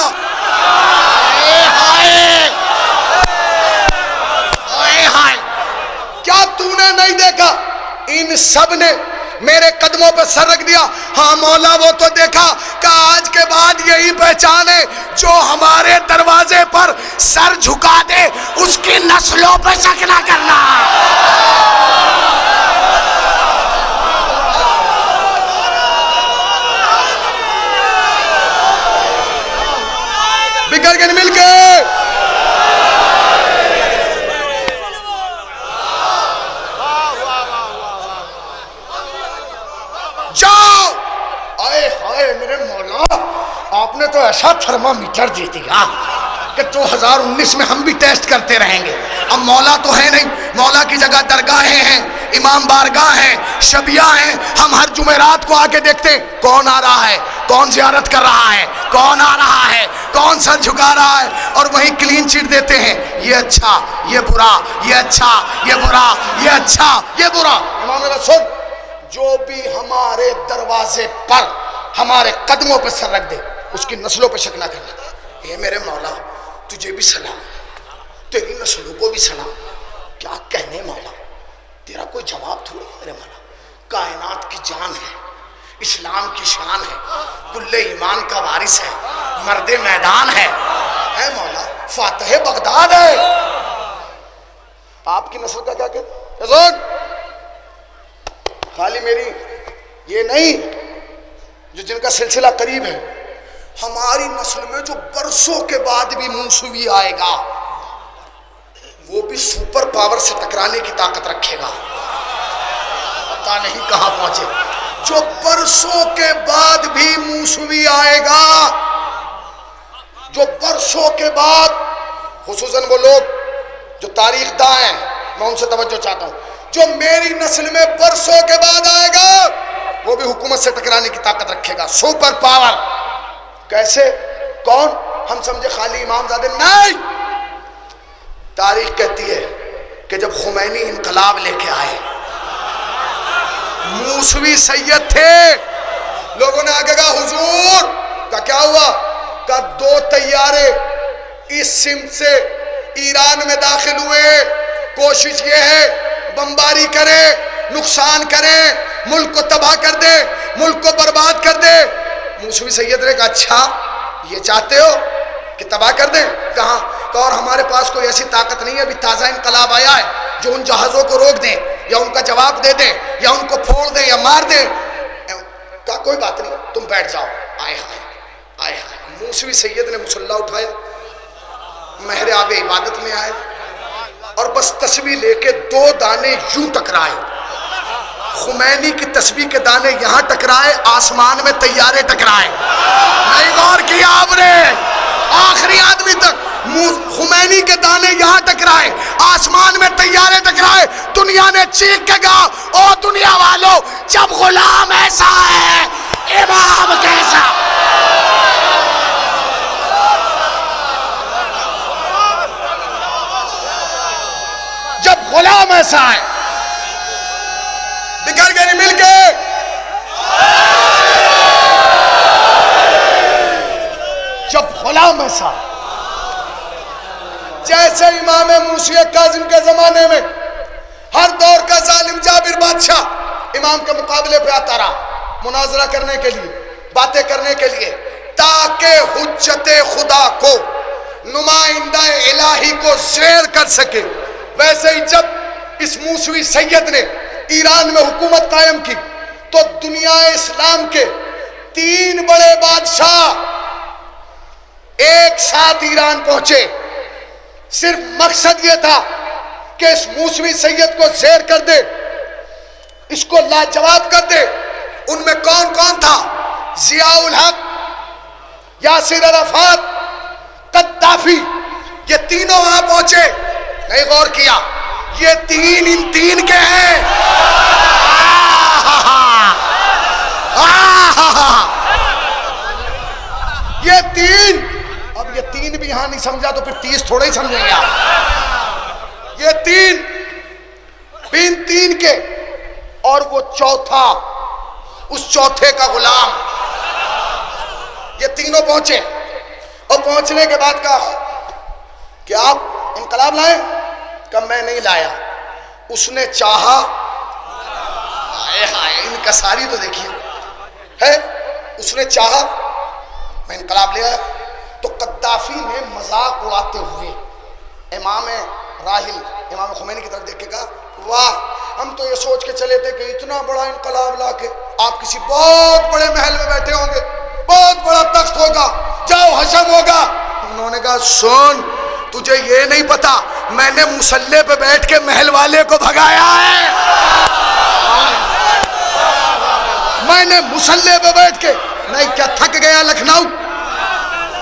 کیا تو نے نہیں دیکھا ان سب نے میرے قدموں پہ سر رکھ دیا؟ ہاں مولا وہ تو دیکھا کہ آج کے بعد یہی پہچان ہے جو ہمارے دروازے پر سر جھکا دے اس کی نسلوں پہ شک نہ کرنا. بکر کے مل کے جاؤ. آئے ہائے میرے مولا، آپ نے تو ایسا تھرمامیٹر دے دیا کہ 2019 میں ہم بھی ٹیسٹ کرتے رہیں گے. اب مولا تو ہے نہیں، مولا کی جگہ درگاہیں ہیں، امام بارگاہ ہیں، شبیہ ہیں. ہم ہر جمعرات کو آگے دیکھتے ہیں کون آ رہا ہے، کون زیارت کر رہا ہے، کون آ رہا ہے، کون سر جھکا رہا ہے، اور وہیں کلین چٹ دیتے ہیں یہ اچھا یہ برا، یہ اچھا یہ برا، یہ اچھا یہ برا. امام نے سن جو بھی ہمارے دروازے پر ہمارے قدموں پہ سر رکھ دے اس کی نسلوں پہ شک نہ کرنا. اے میرے مولا تجھے بھی سلام، تیری نسلوں کو بھی سلام. کیا کہنے مولا، تیرا کوئی جواب تھوڑا میرے مولا. کائنات کی جان ہے، اسلام کی شان ہے، کل ایمان کا وارث ہے، مرد میدان ہے. اے مولا فاتح بغداد ہے. آپ کی نسل کا کیا کہتے؟ خالی میری یہ نہیں جو جن کا سلسلہ قریب ہے، ہماری نسل میں جو برسوں کے بعد بھی موسوی آئے گا وہ بھی سپر پاور سے ٹکرانے کی طاقت رکھے گا. پتہ نہیں کہاں پہنچے. جو برسوں کے بعد بھی موسوی آئے گا، جو برسوں کے بعد، خصوصاً وہ لوگ جو تاریخ داں ہیں میں ان سے توجہ چاہتا ہوں، جو میری نسل میں برسوں کے بعد آئے گا وہ بھی حکومت سے ٹکرانے کی طاقت رکھے گا. Super power. کیسے؟ کون؟ ہم سمجھے خالی امام زادے نہیں. تاریخ کہتی ہے کہ جب خمینی انقلاب لے کے آئے، موسوی سید تھے، لوگوں نے آگے کہا حضور کا کیا ہوا؟ کہ 2 طیارے اس سمت سے ایران میں داخل ہوئے، کوشش یہ ہے بمباری کرے، نقصان کرے، ملک کو تباہ کر دے، ملک کو برباد کر دے. موسوی سید نے کہا اچھا یہ چاہتے ہو کہ تباہ کر دیں؟ کہاں؟ کہ اور ہمارے پاس کوئی ایسی طاقت نہیں ہے، ابھی تازہ انقلاب آیا ہے جو ان جہازوں کو روک دیں یا ان کا جواب دے دیں یا ان کو پھوڑ دیں یا مار دیں. کہا کوئی بات نہیں تم بیٹھ جاؤ. آئے ہائے آئے ہائے. موسوی سید نے مصلی اٹھایا، محراب عبادت میں آئے اور بس تسبیح لے کے 2 دانے یوں ٹکرائے. خمینی کی تسبیح کے دانے یہاں ٹکرائے، آسمان میں طیارے ٹکرائے. نہیں غور کیا آپ نے؟ آخری آدمی تک خمینی کے دانے یہاں ٹکرائے، آسمان میں طیارے ٹکرائے. دنیا نے چیخ کے کہا او دنیا والو، جب غلام ایسا ہے امام کیسا. جب غلام ایسا ہے، بکھر کے نہیں مل کے جب غلام ایسا، جیسے امام موسی کاظم کے زمانے میں ہر دور کا ظالم جابر بادشاہ امام کے مقابلے پہ آتا رہا مناظرہ کرنے کے لیے، باتیں کرنے کے لیے، تاکہ حجت خدا کو، نمائندہ الہی کو زیر کر سکے. ویسے ہی جب اس موسوی سید نے ایران میں حکومت قائم کی تو دنیا اسلام کے 3 بڑے بادشاہ ایک ساتھ ایران پہنچے. صرف مقصد یہ تھا کہ اس موسوی سید کو زیر کر دے، اس کو لاجواب کر دے. ان میں کون کون تھا؟ ضیاء الحق، یاسر عرفات، قذافی، یہ تینوں وہاں پہنچے. نہیں غور کیا؟ یہ تین ان تین کے ہیں. یہ تین. اب یہ تین بھی یہاں نہیں سمجھا تو پھر 30 تھوڑے ہی سمجھیں گے آپ. یہ تین تین کے، اور وہ چوتھا، اس چوتھے کا غلام. یہ تینوں پہنچے، اور پہنچنے کے بعد کہا کہ آپ انقلاب لائیں؟ کہ میں نہیں لایا. اس نے چاہا، ان کا ساری تو دیکھیے ہے، اس نے چاہا میں انقلاب لے آیا. تو قذافی نے مذاق اڑاتے ہوئے امام راحل امام خمینی کی طرف دیکھ کے کہا واہ، ہم تو یہ سوچ کے چلے تھے کہ اتنا بڑا انقلاب لا کے آپ کسی بہت بڑے محل میں بیٹھے ہوں گے، بہت بڑا تخت ہوگا، جاؤ حشم ہوگا. انہوں نے کہا سن، تجھے یہ نہیں پتا میں نے مسلح پہ بیٹھ کے محل والے کو بھگایا ہے. میں نے مسلح پہ بیٹھ کے، نہیں کیا تھک گیا لکھنؤ؟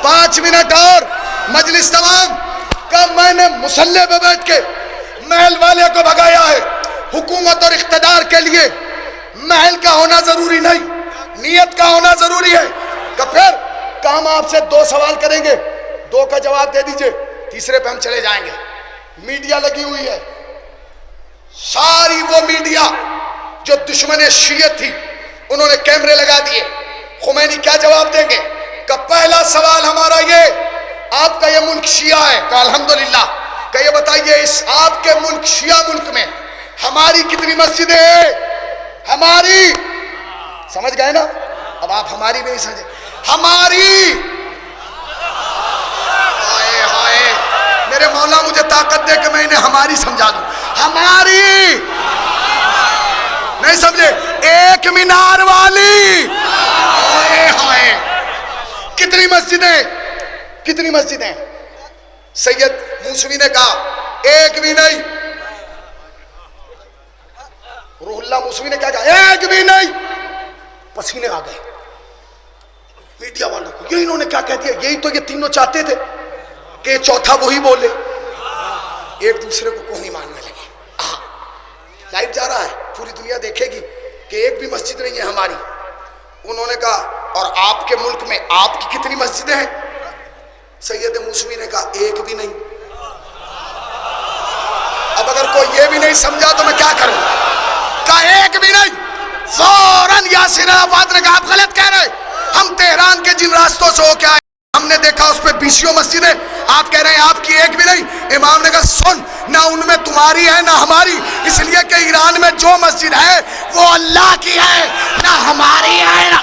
5 منٹ اور مجلس تمام. کہ میں نے مسلح پہ بیٹھ کے محل والے کو بھگایا ہے. حکومت اور اقتدار کے لیے محل کا ہونا ضروری نہیں، نیت کا ہونا ضروری ہے. کہ پھر کہ ہم آپ سے 2 سوال کریں گے، 2 کا جواب دے دیجئے، تیسرے پہ ہم چلے جائیں گے. میڈیا لگی ہوئی ہے، ساری وہ میڈیا جو دشمن شیعہ تھی انہوں نے کیمرے لگا دیے. خمینی کیا جواب دیں گے؟ کہ پہلا سوال ہمارا یہ، آپ کا یہ ملک شیعہ ہے، کہ الحمدللہ. کہ یہ بتائیے اس آپ کے ملک شیعہ ملک میں ہماری کتنی مسجدیں ہیں؟ ہماری، سمجھ گئے نا؟ اب آپ ہماری بھی نہیں سمجھے. ہماری، ہائے ہائے میرے مولا مجھے طاقت دے کہ میں انہیں ہماری سمجھا دوں. ہماری نہیں سمجھے؟ ایک مینار والی. ہائے ہائے کتنی مسجدیں، کتنی مسجدیں. سید موسوی نے کہا ایک بھی نہیں. روح اللہ موسوی نے کیا کہا؟ ایک بھی نہیں. پسینے آ گئے میڈیا والوں کو. یہ انہوں نے کیا کہہ دیا؟ یہی تو یہ تینوں چاہتے تھے کہ چوتھا وہی بولے. ایک دوسرے کو کون ہی ماننے لگے. لائیو جا رہا ہے، پوری دنیا دیکھے گی کہ ایک بھی مسجد نہیں ہے ہماری. انہوں نے کہا اور آپ کے ملک میں آپ کی کتنی مسجدیں ہیں؟ سید موسوی نے کہا ایک بھی نہیں. اب اگر کوئی یہ بھی نہیں سمجھا تو میں کیا کروں؟ کہا ایک بھی نہیں. فوراً یاسر عرفات نے کہا آپ غلط کہہ رہے، ہم تہران کے جن راستوں سے ہو کے آئے ہم نے دیکھا اس پہ 20 مسجدیں، آپ کہہ رہے ہیں آپ کی ایک بھی نہیں. امام نے کہا سن، نہ ان میں تمہاری ہے نہ ہماری، اس لیے کہ ایران میں جو مسجد ہے وہ اللہ کی ہے، نہ ہماری ہے نہ.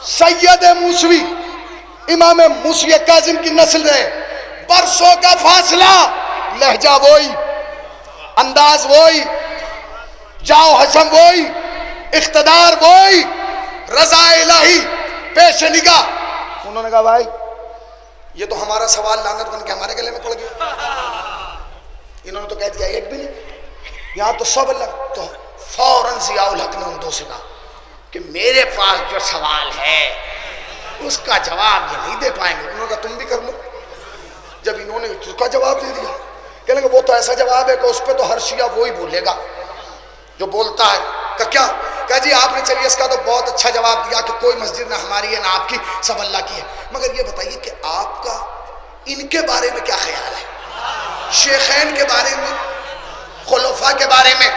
سید موسوی امام موسوی کاظم کی نسل ہے. برسوں کا فاصلہ، لہجہ وہی، انداز وہی، جاؤ حشم وہی، اقتدار وہی، رضا الہی پیش نگاہ. انہوں نے کہا بھائی یہ تو ہمارا سوال لعنت بن کے ہمارے گلے میں پڑ گیا. انہوں نے تو کہہ دیا ایک بھی نہیں. یہاں تو سب الگ. تو فوراً ضیاء الحق نے ان 2 سے کہا کہ میرے پاس جو سوال ہے اس کا جواب یہ نہیں دے پائیں گے. انہوں نے کہا تم بھی کر لو. جب انہوں نے اس کا جواب دے دیا، کہنے کہ وہ تو ایسا جواب ہے کہ اس پہ تو ہر شیعہ وہی بولے گا جو بولتا ہے. کہ کیا؟ کہا جی آپ نے چلیے اس کا تو بہت اچھا جواب دیا کہ کوئی مسجد نہ ہماری ہے نہ آپ کی، سب اللہ کی ہے. مگر یہ بتائیے کہ آپ کا ان کے بارے میں کیا خیال ہے؟ شیخین کے بارے میں، خلفاء کے بارے میں.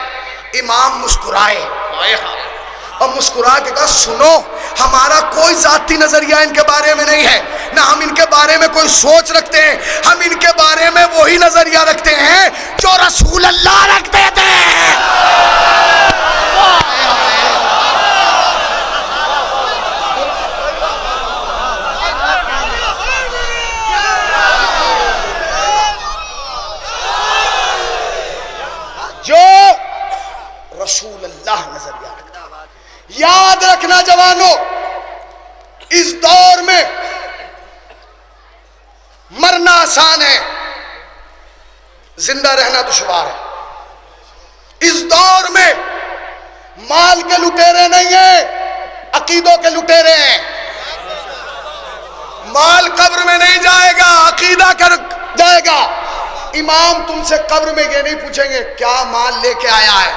امام مسکرائے اور مسکرا کے کہا سنو، ہمارا کوئی ذاتی نظریہ ان کے بارے میں نہیں ہے، نہ ہم ان کے بارے میں کوئی سوچ رکھتے ہیں. ہم ان کے بارے میں وہی نظریہ رکھتے ہیں جو رسول اللہ رکھتے تھے. جو رسول اللہ نظریہ رکھتا. یاد رکھنا جوانوں، اس دور میں مرنا آسان ہے، زندہ رہنا دشوار ہے. اس دور میں مال کے لٹیرے نہیں ہیں، عقیدوں کے لٹیرے ہیں. مال قبر میں نہیں جائے گا، عقیدہ کر جائے گا. امام تم سے قبر میں یہ نہیں پوچھیں گے کیا مال لے کے آیا ہے،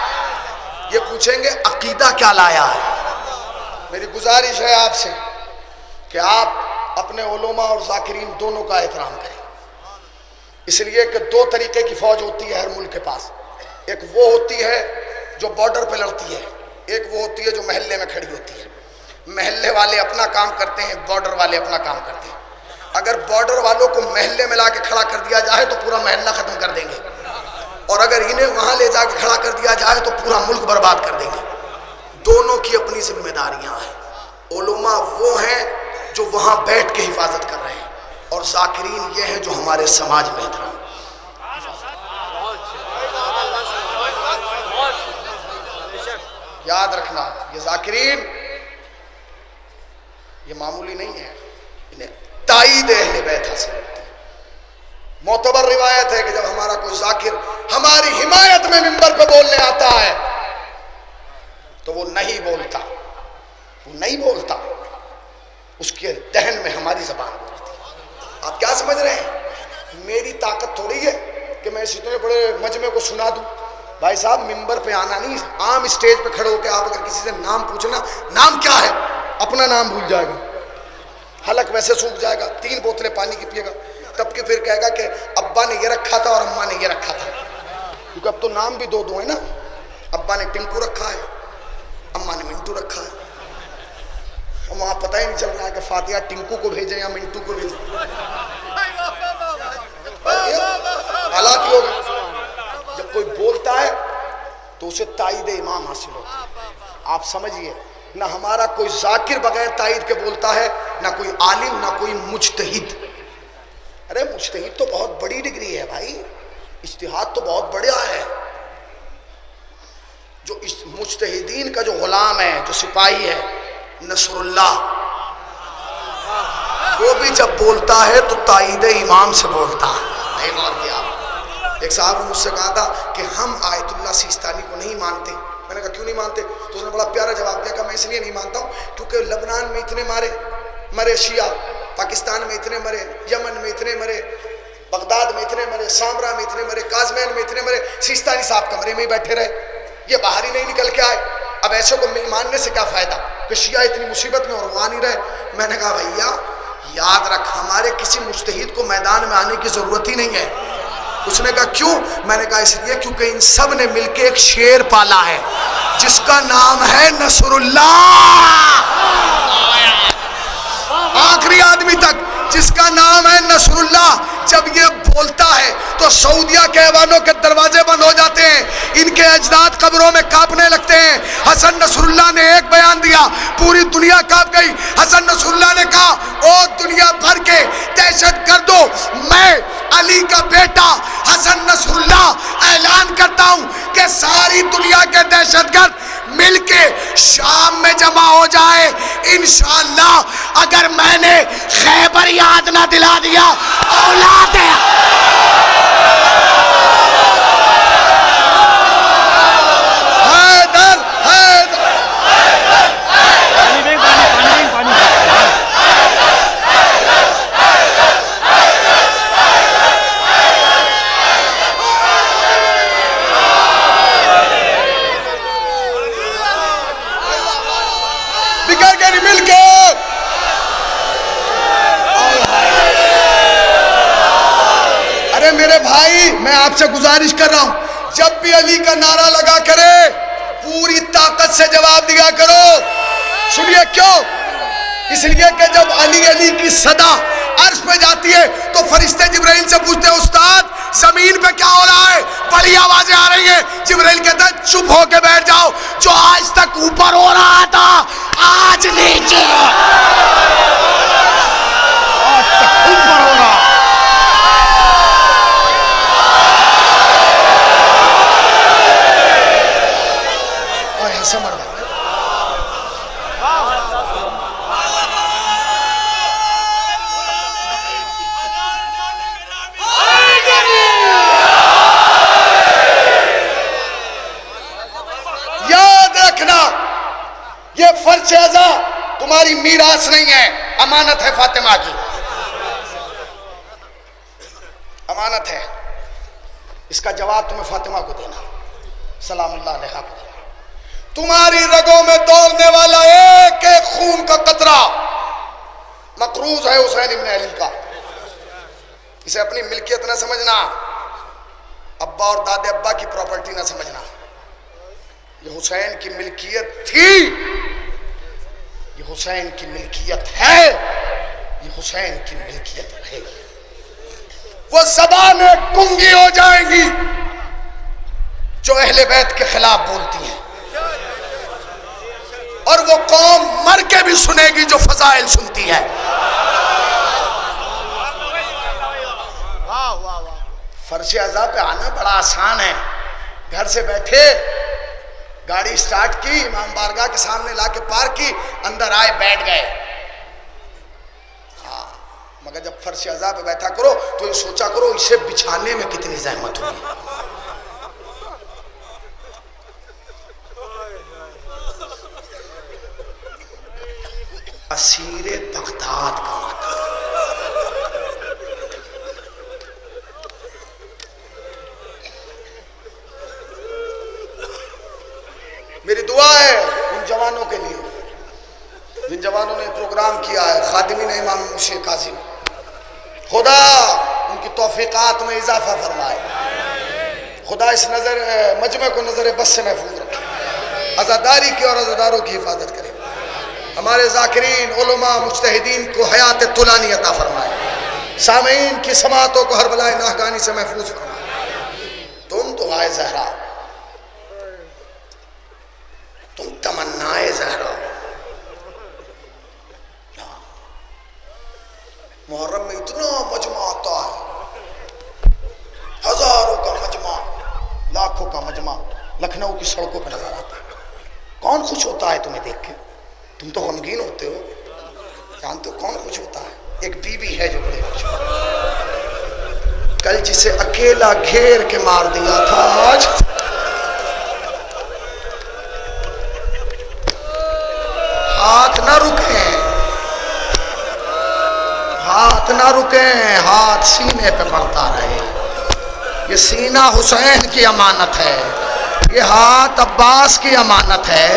یہ پوچھیں گے عقیدہ کیا لایا ہے. میری گزارش ہے آپ سے کہ آپ اپنے علماء اور ذاکرین دونوں کا احترام کریں، اس لیے کہ دو طریقے کی فوج ہوتی ہے ہر ملک کے پاس. ایک وہ ہوتی ہے جو بارڈر پہ لڑتی ہے، ایک وہ ہوتی ہے جو محلے میں کھڑی ہوتی ہے. محلے والے اپنا کام کرتے ہیں، بارڈر والے اپنا کام کرتے ہیں. اگر بارڈر والوں کو محلے میں لا کے کھڑا کر دیا جائے تو پورا محلہ ختم کر دیں گے، اور اگر انہیں وہاں لے جا کے کھڑا کر دیا جائے تو پورا ملک برباد کر دیں گے. دونوں کی اپنی ذمہ داریاں ہیں. علماء وہ ہیں جو وہاں بیٹھ کے حفاظت کر رہے ہیں، اور ذاکرین یہ ہیں جو ہمارے سماج میں احترام. یاد رکھنا یہ ذاکرین یہ معمولی نہیں ہے، انہیں تائید اہل بیت حاصل ہوتی ہے. معتبر روایت ہے کہ جب ہمارا کوئی ذاکر ہماری حمایت میں منبر پہ بولنے آتا ہے تو وہ نہیں بولتا، اس کے دہن میں ہماری زبان بولتی ہے. آپ کیا سمجھ رہے ہیں؟ میری طاقت تھوڑی ہے کہ میں اس اتنے بڑے مجمع کو سنا دوں. بھائی صاحب ممبر پہ آنا نہیں، عام اسٹیج پہ کھڑے ہو کے آپ اگر کسی سے نام پوچھنا نام کیا ہے، اپنا نام بھول جائے گا، حلق ویسے سوکھ جائے گا، 3 بوتلیں پانی کی پیے گا، تب کہ پھر کہے گا کہ ابا نے یہ رکھا تھا اور اماں نے یہ رکھا تھا. کیونکہ اب تو نام بھی دو ہیں نا، ابا نے ٹنکو رکھا ہے، اماں نے منٹو رکھا ہے. وہاں پتہ ہی نہیں چل رہا ہے کہ فاتحہ ٹنکو کو بھیجیں یا منٹو کو بھیجیں. حالات ہی ہوگا جب کوئی بولتا ہے تو اسے تائید امام حاصل ہوتا ہے. آپ سمجھئے نہ ہمارا کوئی ذاکر بغیر تائید کے بولتا ہے، نہ کوئی عالم، نہ کوئی مجتہد. ارے مجتہد تو بہت بڑی ڈگری ہے بھائی، اجتہاد تو بہت بڑا ہے. جو مجتہدین کا جو غلام ہے، جو سپاہی ہے نصر اللہ، وہ بھی جب بولتا ہے تو تائید امام سے بولتا ہے. نہیں غور کیا؟ ایک صاحب نے مجھ سے کہا تھا کہ ہم آیت اللہ سیستانی کو نہیں مانتے. میں نے کہا کیوں نہیں مانتے؟ تو اس نے بڑا پیارا جواب دیا کہ میں اس لیے نہیں مانتا ہوں کیونکہ لبنان میں اتنے مرے شیعہ، پاکستان میں اتنے مرے، یمن میں اتنے مرے، بغداد میں اتنے مرے، سامرا میں اتنے مرے، کازمین میں اتنے مرے، سیستانی صاحب کمرے میں ہی بیٹھے رہے، یہ باہر ہی نہیں نکل کے آئے. اب ایسے کو ماننے سے کیا فائدہ کہ شیعہ اتنی مصیبت میں اور وہ آ نہیں رہے. میں نے کہا بھیا یاد رکھ ہمارے کسی مجتہد کو میدان میں آنے کی ضرورت ہی نہیں ہے. اس نے کہا کیوں؟ میں نے کہا اس لیے کیونکہ ان سب نے مل کے ایک شیر پالا ہے جس کا نام ہے نصر اللہ. آخری آدمی تک جس کا نام ہے نصر اللہ. جب یہ بولتا ہے تو سعودیہ کے ایوانوں کے دروازے بند ہو جاتے ہیں، ان کے اجداد قبروں میں کانپنے لگتے ہیں. حسن نصر اللہ نے ایک بیان دیا، پوری دنیا کانپ گئی. حسن نصر اللہ نے کہا او دنیا بھر کے دہشت گردوں، میں علی کا بیٹا حسن نصر اللہ اعلان کرتا ہوں کہ ساری دنیا کے دہشت گرد مل کے شام میں جمع ہو جائے. انشاءاللہ اگر میں نے خیبر یاد نہ دلا دیا اولاد ہے. حیدر حیدر بکر کے نہیں مل کے. ارے میرے بھائی میں آپ سے گزارش کر رہا ہوں جب بھی علی کا نعرہ لگا کرے پوری طاقت سے جواب دیا کرو. سنیے کیوں؟ اس لیے کہ جب علی علی کی صدا عرش پہ جاتی ہے تو فرشتے جبرائیل سے پوچھتے ہیں استاد زمین پہ کیا ہو رہا ہے؟ بڑی آوازیں آ رہی ہیں. جبرائیل کہتا ہے چپ ہو کے بیٹھ جاؤ، جو آج تک اوپر ہو رہا تھا آج نیچے اوپر ہو رہا. سمر یہ فرض اعضا تمہاری میراث نہیں ہے، امانت ہے فاطمہ کی، امانت ہے. اس کا جواب تمہیں فاطمہ کو دینا، سلام اللہ علیہا کو دینا. تمہاری رگوں میں دوڑنے والا ایک ایک خون کا قطرہ مقروض ہے حسین ابن علی کا. اسے اپنی ملکیت نہ سمجھنا، ابا اور دادے ابا کی پراپرٹی نہ سمجھنا. یہ حسین کی ملکیت تھی، یہ حسین کی ملکیت ہے، یہ حسین کی ملکیت رہے گی. وہ زبانیں گنگی ہو جائیں گی جو اہل بیت کے خلاف بولتی ہیں، اور وہ قوم مر کے بھی سنے گی جو فضائل سنتی ہے. فرش اعضا پہ آنا بڑا آسان ہے. گھر سے بیٹھے گاڑی سٹارٹ کی، امام بارگاہ کے سامنے لا کے پارک کی، اندر آئے بیٹھ گئے. ہاں، مگر جب فرش اعضا پہ بیٹھا کرو تو یہ سوچا کرو اسے بچھانے میں کتنی زحمت ہوئی. اسیر بغداد کا مطلب میری دعا ہے ان جوانوں کے لیے جن جوانوں نے پروگرام کیا ہے، خادمین امام موسی کاظم، خدا ان کی توفیقات میں اضافہ فرمائے. خدا اس مجمع کو نظر بس سے محفوظ رکھے، عزاداری کی اور عزاداروں کی حفاظت کرے. ہمارے ذاکرین علماء مجتہدین کو حیات طولانی عطا فرمائے. سامعین کی سماعتوں کو ہر بلائے ناہگانی سے محفوظ فرمائے. تم تو آئے زہرا، تم تمنائے زہرا. محرم میں اتنا مجمع آتا ہے، ہزاروں کا مجمع، لاکھوں کا مجمع لکھنؤ کی سڑکوں پہ نظر آتا ہے. کون خوش ہوتا ہے تمہیں دیکھ کے؟ تم تو غمگین ہوتے ہو. جانتے ہو کون خوش ہوتا ہے؟ ایک بی بی ہے جو بڑی خوش ہوتی ہے. کل جسے اکیلا گھیر کے مار دیا تھا، آج ہاتھ نہ رکیں، ہاتھ نہ رکیں، ہاتھ سینے پہ بڑھتا رہے. یہ سینہ حسین کی امانت ہے، یہ ہاتھ عباس کی امانت ہے.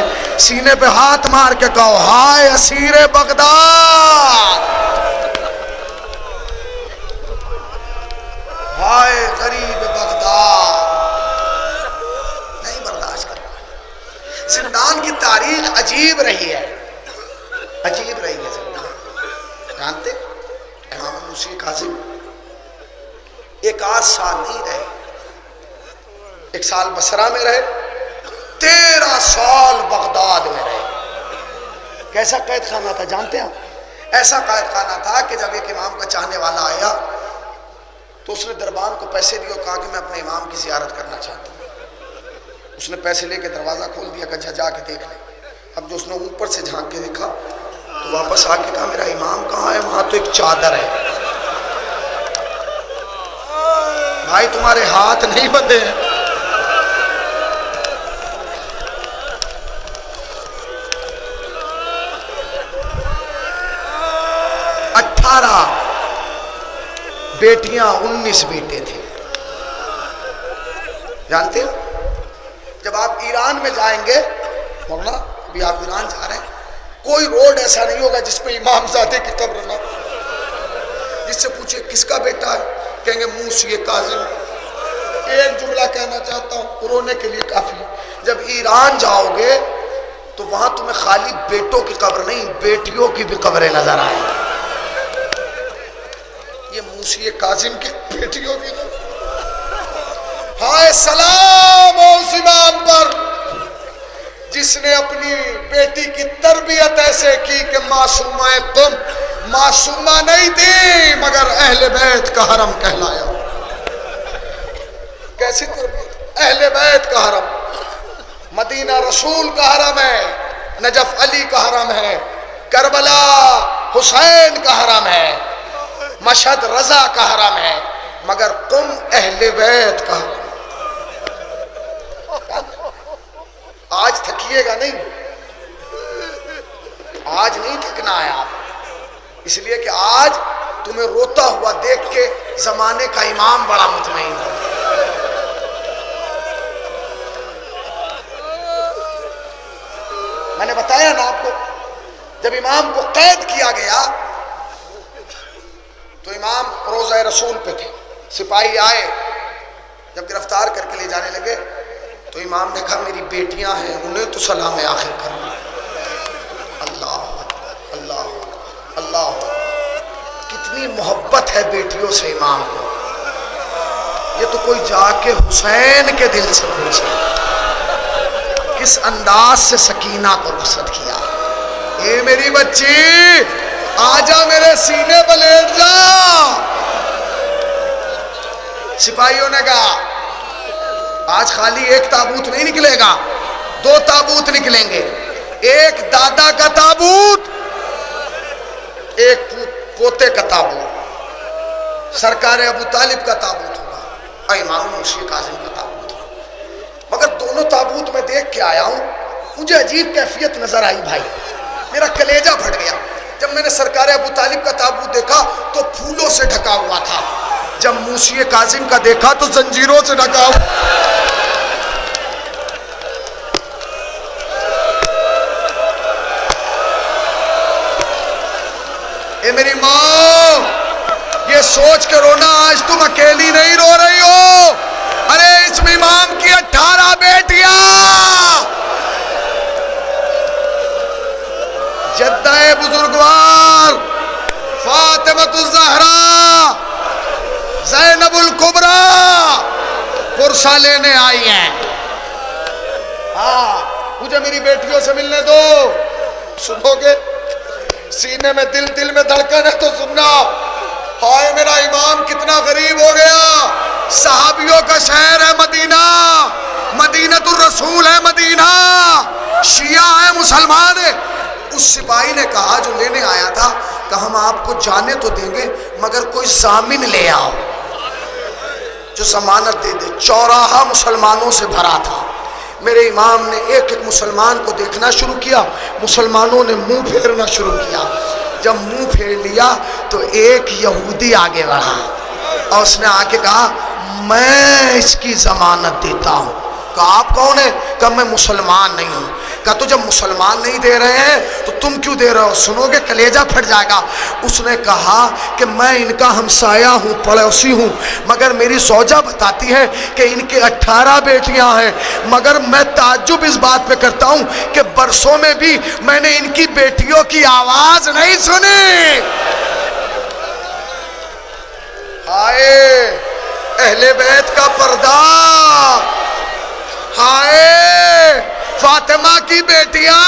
سینے پہ ہاتھ مار کے کہو ہائے اسیر بغداد، ہائے غریب بغداد. نہیں برداشت کرنا. زندان کی تاریخ عجیب رہی ہے، عجیب رہی ہے زندان. جانتے امام موسی کاظم 1 سال نہیں رہے، 1 سال بصرہ میں رہے، 13 سال بغداد میں رہے. کیسا قید خانہ تھا جانتے ہیں؟ ایسا قید خانہ تھا کہ جب ایک امام کا چاہنے والا آیا تو اس نے دربان کو پیسے دیے اور کہا کہ میں اپنے امام کی زیارت کرنا چاہتا ہوں. اس نے پیسے لے کے دروازہ کھول دیا کہ جا کے دیکھ لے. اب جو اس نے اوپر سے جھانک کے دیکھا تو واپس آ کے کہا میرا امام کہاں ہے؟ وہاں تو ایک چادر ہے. بھائی تمہارے ہاتھ نہیں بندھے ہیں. 18 بیٹیاں 19 بیٹے تھے. جانتے ہو جب آپ ایران میں جائیں گے، مولانا ابھی آپ ایران جا رہے ہیں، کوئی روڈ ایسا نہیں ہوگا جس پہ امام زادے کی قبر نہ. جس سے پوچھے کس کا بیٹا ہے، کہیں گے موسی کاظم. ایک جملہ کہنا چاہتا ہوں، رونے کے لیے کافی. جب ایران جاؤ گے تو وہاں تمہیں خالی بیٹوں کی قبر نہیں، بیٹیوں کی بھی قبریں نظر آئیں. یہ موسی کاظم کی بیٹیوں کی قبر. ہائے سلام اس امام پر جس نے اپنی بیٹی کی تربیت ایسے کی کہ معصومہ تم معصومہ نہیں تھی مگر اہل بیت کا حرم کہلایا. کیسی تربیت؟ اہل بیت کا حرم. مدینہ رسول کا حرم ہے، نجف علی کا حرم ہے، کربلا حسین کا حرم ہے، مشہد رضا کا حرم ہے، مگر قم اہل بیت کا حرم. آج تھکیے گا نہیں، آج نہیں تھکنا ہے آپ، اس لیے کہ آج تمہیں روتا ہوا دیکھ کے زمانے کا امام بڑا مطمئن ہو. میں نے بتایا نا آپ کو، جب امام کو قید کیا گیا تو امام روضہ رسول پہ تھے، سپاہی آئے، جب گرفتار کر کے لے جانے لگے تو امام نے کہا میری بیٹیاں ہیں، انہیں تو سلام آخر کرنا. اللہ اکبر، اللہ اکبر، اللہ اکبر. کتنی محبت ہے بیٹیوں سے امام کو. یہ تو کوئی جا کے حسین کے دل سے پوچھے کس انداز سے سکینہ کو رخصت کیا. اے میری بچی آجا میرے سینے پہ لیٹ جا. سپاہیوں نے کہا آج خالی ایک تابوت نہیں نکلے گا، 2 تابوت نکلیں گے. ایک دادا کا تابوت، ایک پوتے کا تابوت، سرکار ابو طالب کا تابوت ہوگا اور امام مرشد کاظم کا تابوت ہوگا. مگر دونوں تابوت میں دیکھ کے آیا ہوں، مجھے عجیب کیفیت نظر آئی بھائی، میرا کلیجہ پھٹ گیا. جب میں نے سرکار ابو طالب کا تابوت دیکھا تو پھولوں سے ڈھکا ہوا تھا، جب موسی کاظم کا دیکھا تو زنجیروں سے ڈھکا ہوا. اے میری ماں، یہ سوچ کے رونا آج تم اکیلی نہیں رو رہی ہو. ارے اس امام کی 18 بیٹیاں، جدہ بزرگوار فاطمہ الزہرا زینب الکبریٰ پرسہ لینے آئی ہیں. ہاں مجھے میری بیٹیوں سے ملنے دو. سنو گے سینے میں دل میں دھڑکن ہے تو سننا. ہائے میرا امام کتنا غریب ہو گیا. صحابیوں کا شہر ہے مدینہ، مدینۃ الرسول ہے مدینہ، شیعہ ہے مسلمان ہے. اس سپاہی نے کہا جو لینے آیا تھا کہ ہم آپ کو جانے تو دیں گے مگر کوئی ضامن لے آؤ جو ضمانت دے دے. چوراہا مسلمانوں سے بھرا تھا. میرے امام نے ایک مسلمان کو دیکھنا شروع کیا، مسلمانوں نے منہ پھیرنا شروع کیا. جب منہ پھیر لیا تو ایک یہودی آگے بڑھا اور اس نے آ کے کہا میں اس کی ضمانت دیتا ہوں. کہا آپ کون ہیں؟ کہا میں مسلمان نہیں ہوں. کہا تو جب مسلمان نہیں دے رہے ہیں تو تم کیوں دے رہے ہو؟ سنو گے کلیجہ پھٹ جائے گا. اس نے کہا کہ میں ان کا ہمسایہ ہوں، پڑوسی ہوں، مگر میری زوجہ بتاتی ہے کہ ان کے 18 بیٹیاں ہیں، مگر میں تعجب اس بات پہ کرتا ہوں کہ برسوں میں بھی میں نے ان کی بیٹیوں کی آواز نہیں سنی. ہائے اہل بیت کا پردہ، ہائے فاطمہ کی بیٹیاں.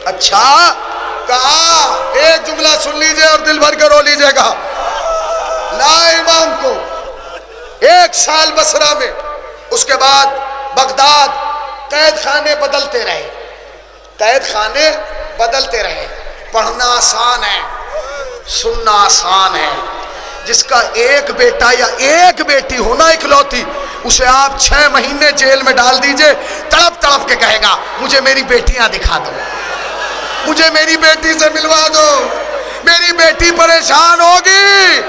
اچھا کہا ایک جملہ سن لیجئے اور دل بھر کے رو لیجئے گا. لا امام کو 1 سال بصرہ میں، اس کے بعد بغداد، قید خانے بدلتے رہے، قید خانے بدلتے رہے. پڑھنا آسان ہے، سننا آسان ہے. جس کا ایک بیٹا یا ایک بیٹی ہونا اکلوتی، اسے آپ 6 مہینے جیل میں ڈال دیجئے، تڑپ تڑپ کے کہے گا مجھے میری بیٹیاں دکھا دو، مجھے میری بیٹی سے ملوا دو، میری بیٹی پریشان ہوگی.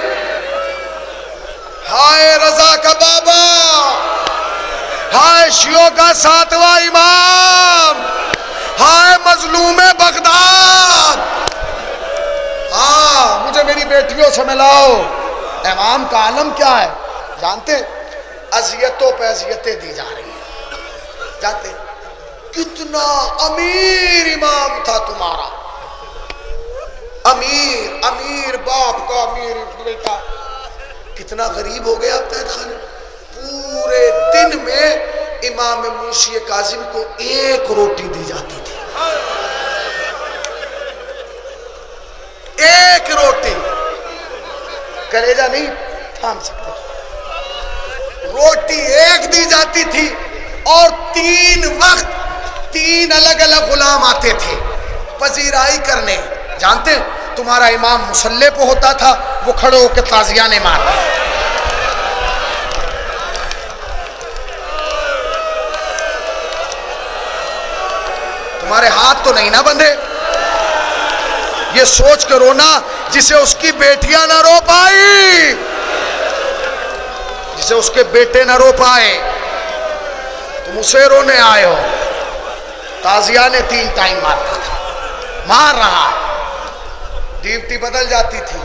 ہائے رضا کا بابا، ہائے شیعوں کا 7واں امام، ہائے مظلوم بغداد. ہاں مجھے میری بیٹیوں سے ملاؤ. امام کا عالم کیا ہے جانتے؟ اذیتوں پہ اذیتیں دی جا رہی ہیں. جانتے کتنا امیر امام تھا تمہارا، امیر باپ کا امیر بیٹا، کتنا غریب ہو گیا اب قید خانے. پورے دن میں امام موسی کاظم کو 1 روٹی دی جاتی تھی، 1 روٹی. کلیجہ نہیں تھام سکتے، روٹی 1 دی جاتی تھی اور 3 وقت 3 الگ الگ غلام آتے تھے پذیرائی کرنے. جانتے تمہارا امام مصلی پہ ہوتا تھا، وہ کھڑے ہو کے تازیانے مارتا. تمہارے ہاتھ تو نہیں نہ بندھے. یہ سوچ کر رونا جسے اس کی بیٹیاں نہ رو پائی، جسے اس کے بیٹے نہ رو پائے، تم اسے رونے آئے ہو. تازیہ نے 3 ٹائم مارتا تھا، مار رہا ہے. ڈیوٹی بدل جاتی تھی.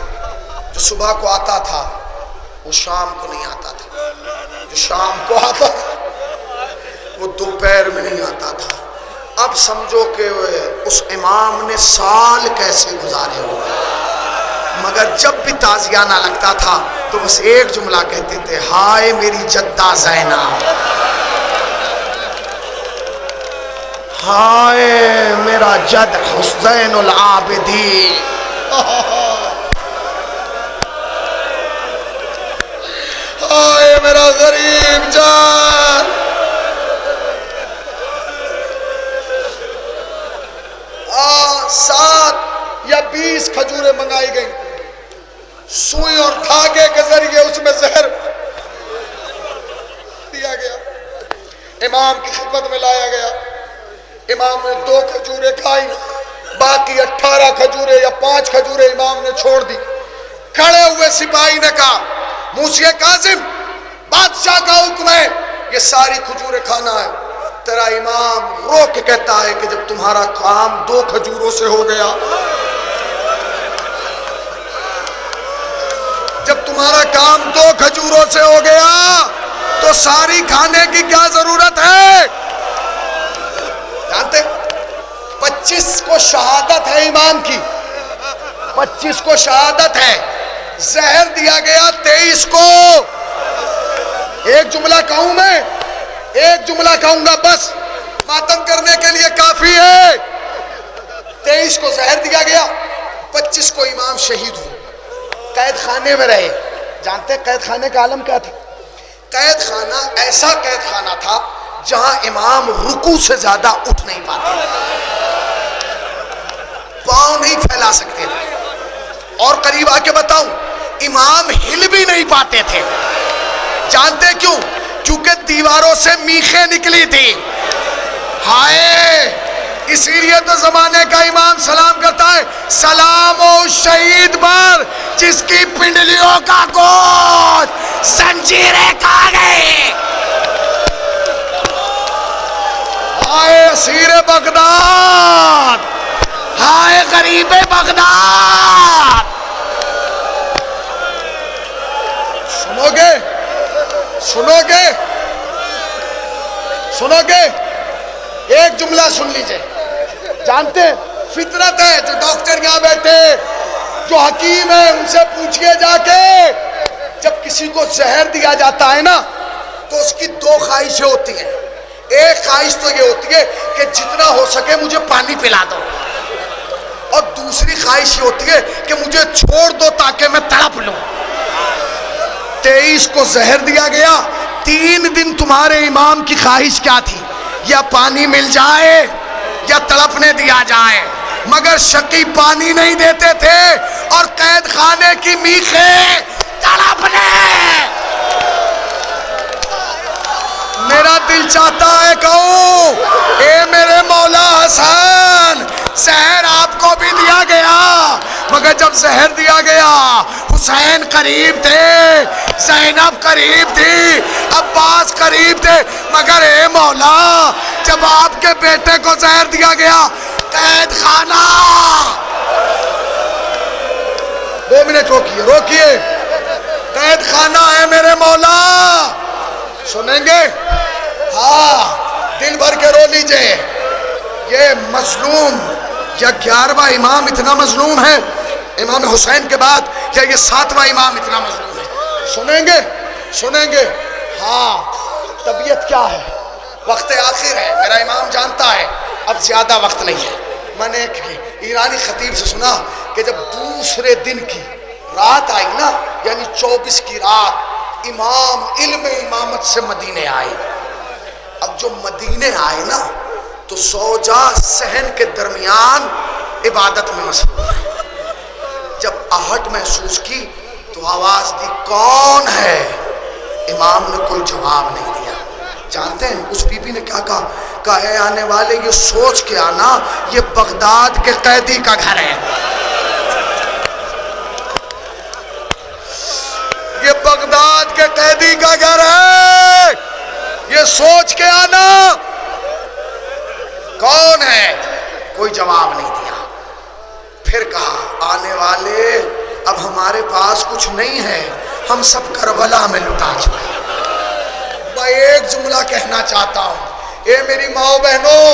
جو صبح کو آتا تھا وہ شام کو نہیں آتا تھا، جو شام کو آتا تھا وہ دوپہر میں نہیں آتا تھا. اب سمجھو کہ اس امام نے سال کیسے گزارے ہو. مگر جب بھی تعزیہ نہ لگتا تھا تو بس ایک جملہ کہتے تھے، ہائے میری جدہ زینب، ہائے میرا جد حسین العابدین. ہائے میرا غریب جان. 7 یا 20 کھجوریں منگائی گئی. سوئی اور دھاگے کے ذریعے اس میں زہر دیا گیا. امام کی خدمت میں لایا گیا. امام نے 2 کھجوریں کھائی، باقی 18 کھجوریں یا 5 کھجوریں امام نے چھوڑ دی. کھڑے ہوئے سپاہی نے کہا، موسی کاظم، بادشاہ کا حکم ہے یہ ساری کھجوریں کھانا ہے. تیرا امام رو کے کہتا ہے کہ جب تمہارا کام 2 کھجوروں سے ہو گیا، جب تمہارا کام 2 کھجوروں سے ہو گیا تو ساری کھانے کی کیا ضرورت ہے؟ جانتے 25 کو شہادت ہے امام کی، 25 کو شہادت ہے. زہر دیا گیا 23 کو. ایک جملہ کہوں میں، ایک جملہ کہوں گا بس، ماتم کرنے کے لیے کافی ہے. 23 کو زہر دیا گیا، 25 کو امام شہید ہوئے. قید خانے میں رہے. جانتے قید خانے کا عالم کیا تھا؟ قید خانہ ایسا قید خانہ تھا جہاں امام رکوع سے زیادہ اٹھ نہیں پاتے، پاؤں نہیں پھیلا سکتے تھے. اور قریب آ کے بتاؤں، امام ہل بھی نہیں پاتے تھے. جانتے کیوں؟ کیونکہ دیواروں سے میخیں نکلی تھی. ہائے، اسی لیے تو زمانے کا امام سلام کرتا ہے، سلام ہو شہید پر جس کی پنڈلیوں کا گوشت زنجیریں کھا گئی. ہائے اسیر-ے-بغداد، ہائے غریب بغداد. سنو گے، سنو گے، سنو گے؟ ایک جملہ سن لیجئے. جانتے فطرت ہے، جو ڈاکٹر یہاں بیٹھے، جو حکیم ہیں، ان سے پوچھئے جا کے، جب کسی کو زہر دیا جاتا ہے نا تو اس کی 2 خواہشیں ہوتی ہیں. ایک خواہش تو یہ ہوتی ہے کہ جتنا ہو سکے مجھے پانی پلا دو، اور دوسری خواہش یہ ہوتی ہے کہ مجھے چھوڑ دو تاکہ میں تڑپ لوں. 23 کو زہر دیا گیا. 3 دن تمہارے امام کی خواہش کیا تھی؟ یا پانی مل جائے یا تڑپنے دیا جائے. مگر شقی پانی نہیں دیتے تھے اور قید خانے کی میخیں تڑپنے. میرا دل چاہتا ہے کہوں، اے میرے مولا حسن، زہر آپ کو بھی دیا گیا، مگر جب زہر دیا گیا حسین قریب تھے، زینب قریب تھی، عباس قریب تھے، مگر اے مولا جب آپ کے بیٹے کو زہر دیا گیا قید خانہ. 2 منٹ روکیے، روکیے. قید خانہ ہے میرے مولا. سنیں گے؟ ہاں، دل بھر کے رو لیجئے. یہ مظلوم یا 11واں امام اتنا مظلوم ہے امام حسین کے بعد، یا یہ 7واں امام اتنا مظلوم ہے؟ سنیں گے؟ سنیں گے؟ ہاں. طبیعت کیا ہے؟ وقت آخر ہے، میرا امام جانتا ہے اب زیادہ وقت نہیں ہے. میں نے ایک ایرانی خطیب سے سنا کہ جب دوسرے دن کی رات آئی نا، یعنی 24 کی رات، امام علم امامت سے مدینے آئے. اب جو مدینے آئے نا تو سوجا صحن کے درمیان عبادت میں مصروف ہے. جب آہٹ محسوس کی تو آواز دی، کون ہے؟ امام نے کوئی جواب نہیں دیا. جانتے ہیں اس بی بی نے کیا کہا؟ کہا ہے آنے والے یہ سوچ کے آنا یہ بغداد کے قیدی کا گھر ہے، یہ بغداد کے قیدی کا گھر ہے، یہ سوچ کے آنا۔ کون ہے؟ کوئی جواب نہیں دیا۔ پھر کہا آنے والے اب ہمارے پاس کچھ نہیں ہے، ہم سب کربلا میں لٹا چکے۔ میں ایک جملہ کہنا چاہتا ہوں، اے میری ماؤں بہنوں،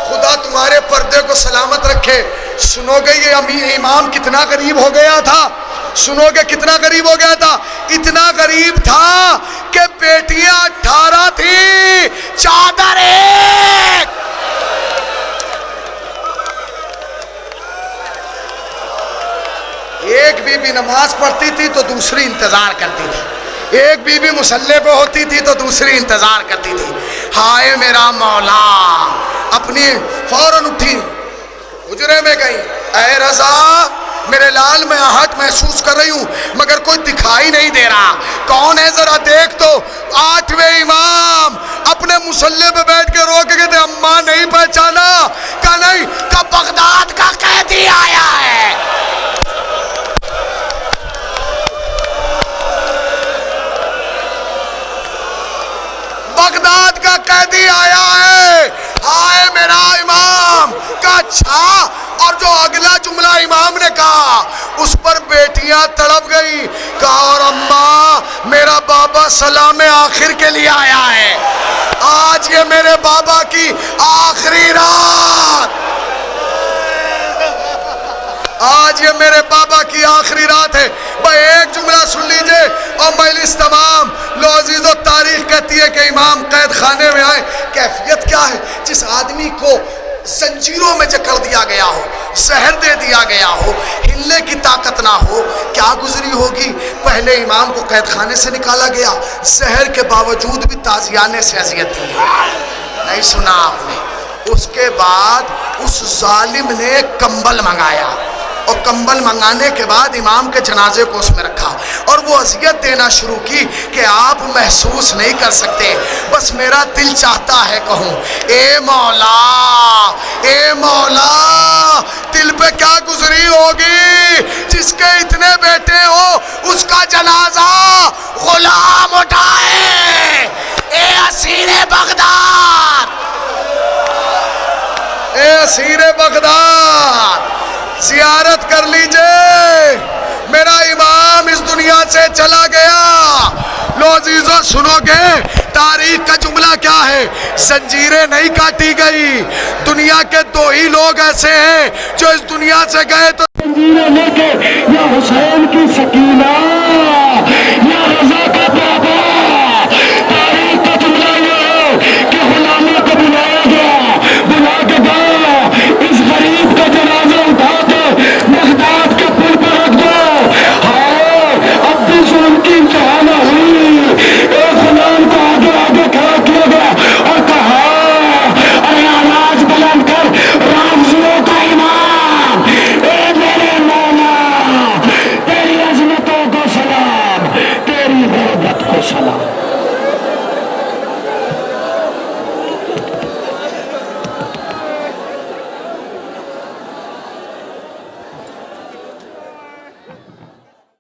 خدا تمہارے پردے کو سلامت رکھے۔ سنو گے یہ امام کتنا قریب ہو گیا تھا؟ سنو گے کتنا قریب ہو گیا تھا؟ اتنا قریب تھا کہ بیٹیاں 18 تھیں، چادر ایک۔ ایک بی بی نماز پڑھتی تھی تو دوسری انتظار کرتی تھی، ایک بی بی مصلی پہ ہوتی تھی تو دوسری انتظار کرتی تھی۔ ہائے میرا مولا، اپنی فوراً اٹھی حجرے میں گئی، اے رضا میرے لال میں آہٹ محسوس کر رہی ہوں مگر کوئی دکھائی نہیں دے رہا، کون ہے ذرا دیکھ تو۔ 8ویں امام اپنے مصلی پہ بیٹھ کے رو کے کہتے اماں نہیں پہچانا؟ کہا نہیں، کہا بغداد کا قیدی آیا ہے۔ بغداد کا قیدی آیا ہے۔ ہائے میرا امام کا اچھا۔ اور جو اگلا جملہ امام نے کہا اس پر بیٹیاں تڑپ گئی، کہا اور اماں میرا بابا سلام آخر کے لیے آیا ہے، آج یہ میرے بابا کی آخری رات، آج یہ میرے بابا کی آخری رات ہے۔ بھائی ایک جملہ سن لیجئے اور مجلس تمام۔ لو عزیزو، تاریخ کہتی ہے کہ امام قید خانے میں آئے۔ کیفیت کیا ہے؟ جس آدمی کو زنجیروں میں جکڑ دیا گیا ہو، زہر دے دیا گیا ہو، ہلنے کی طاقت نہ ہو، کیا گزری ہوگی؟ پہلے امام کو قید خانے سے نکالا گیا، زہر کے باوجود بھی تازیانے سے اذیت دی، نہیں سنا آپ نے؟ اس کے بعد اس ظالم نے کمبل منگایا، اور کمبل منگانے کے بعد امام کے جنازے کو اس میں رکھا، اور وہ اذیت دینا شروع کی کہ آپ محسوس نہیں کر سکتے، بس میرا دل چاہتا ہے کہوں اے مولا، اے مولا، دل پہ کیا گزری ہوگی جس کے اتنے بیٹے ہو، اس کا جنازہ غلام اٹھائے۔ اے اسیر بغداد، اے اسیر بغداد، زیارت کر لیجئے، میرا امام اس دنیا سے چلا گیا۔ لو عزیزو سنو گے تاریخ کا جملہ کیا ہے؟ زنجیریں نہیں کاٹی گئی، دنیا کے 2 ہی لوگ ایسے ہیں جو اس دنیا سے گئے تو زنجیریں لے کے، یا حسین کی سکینہ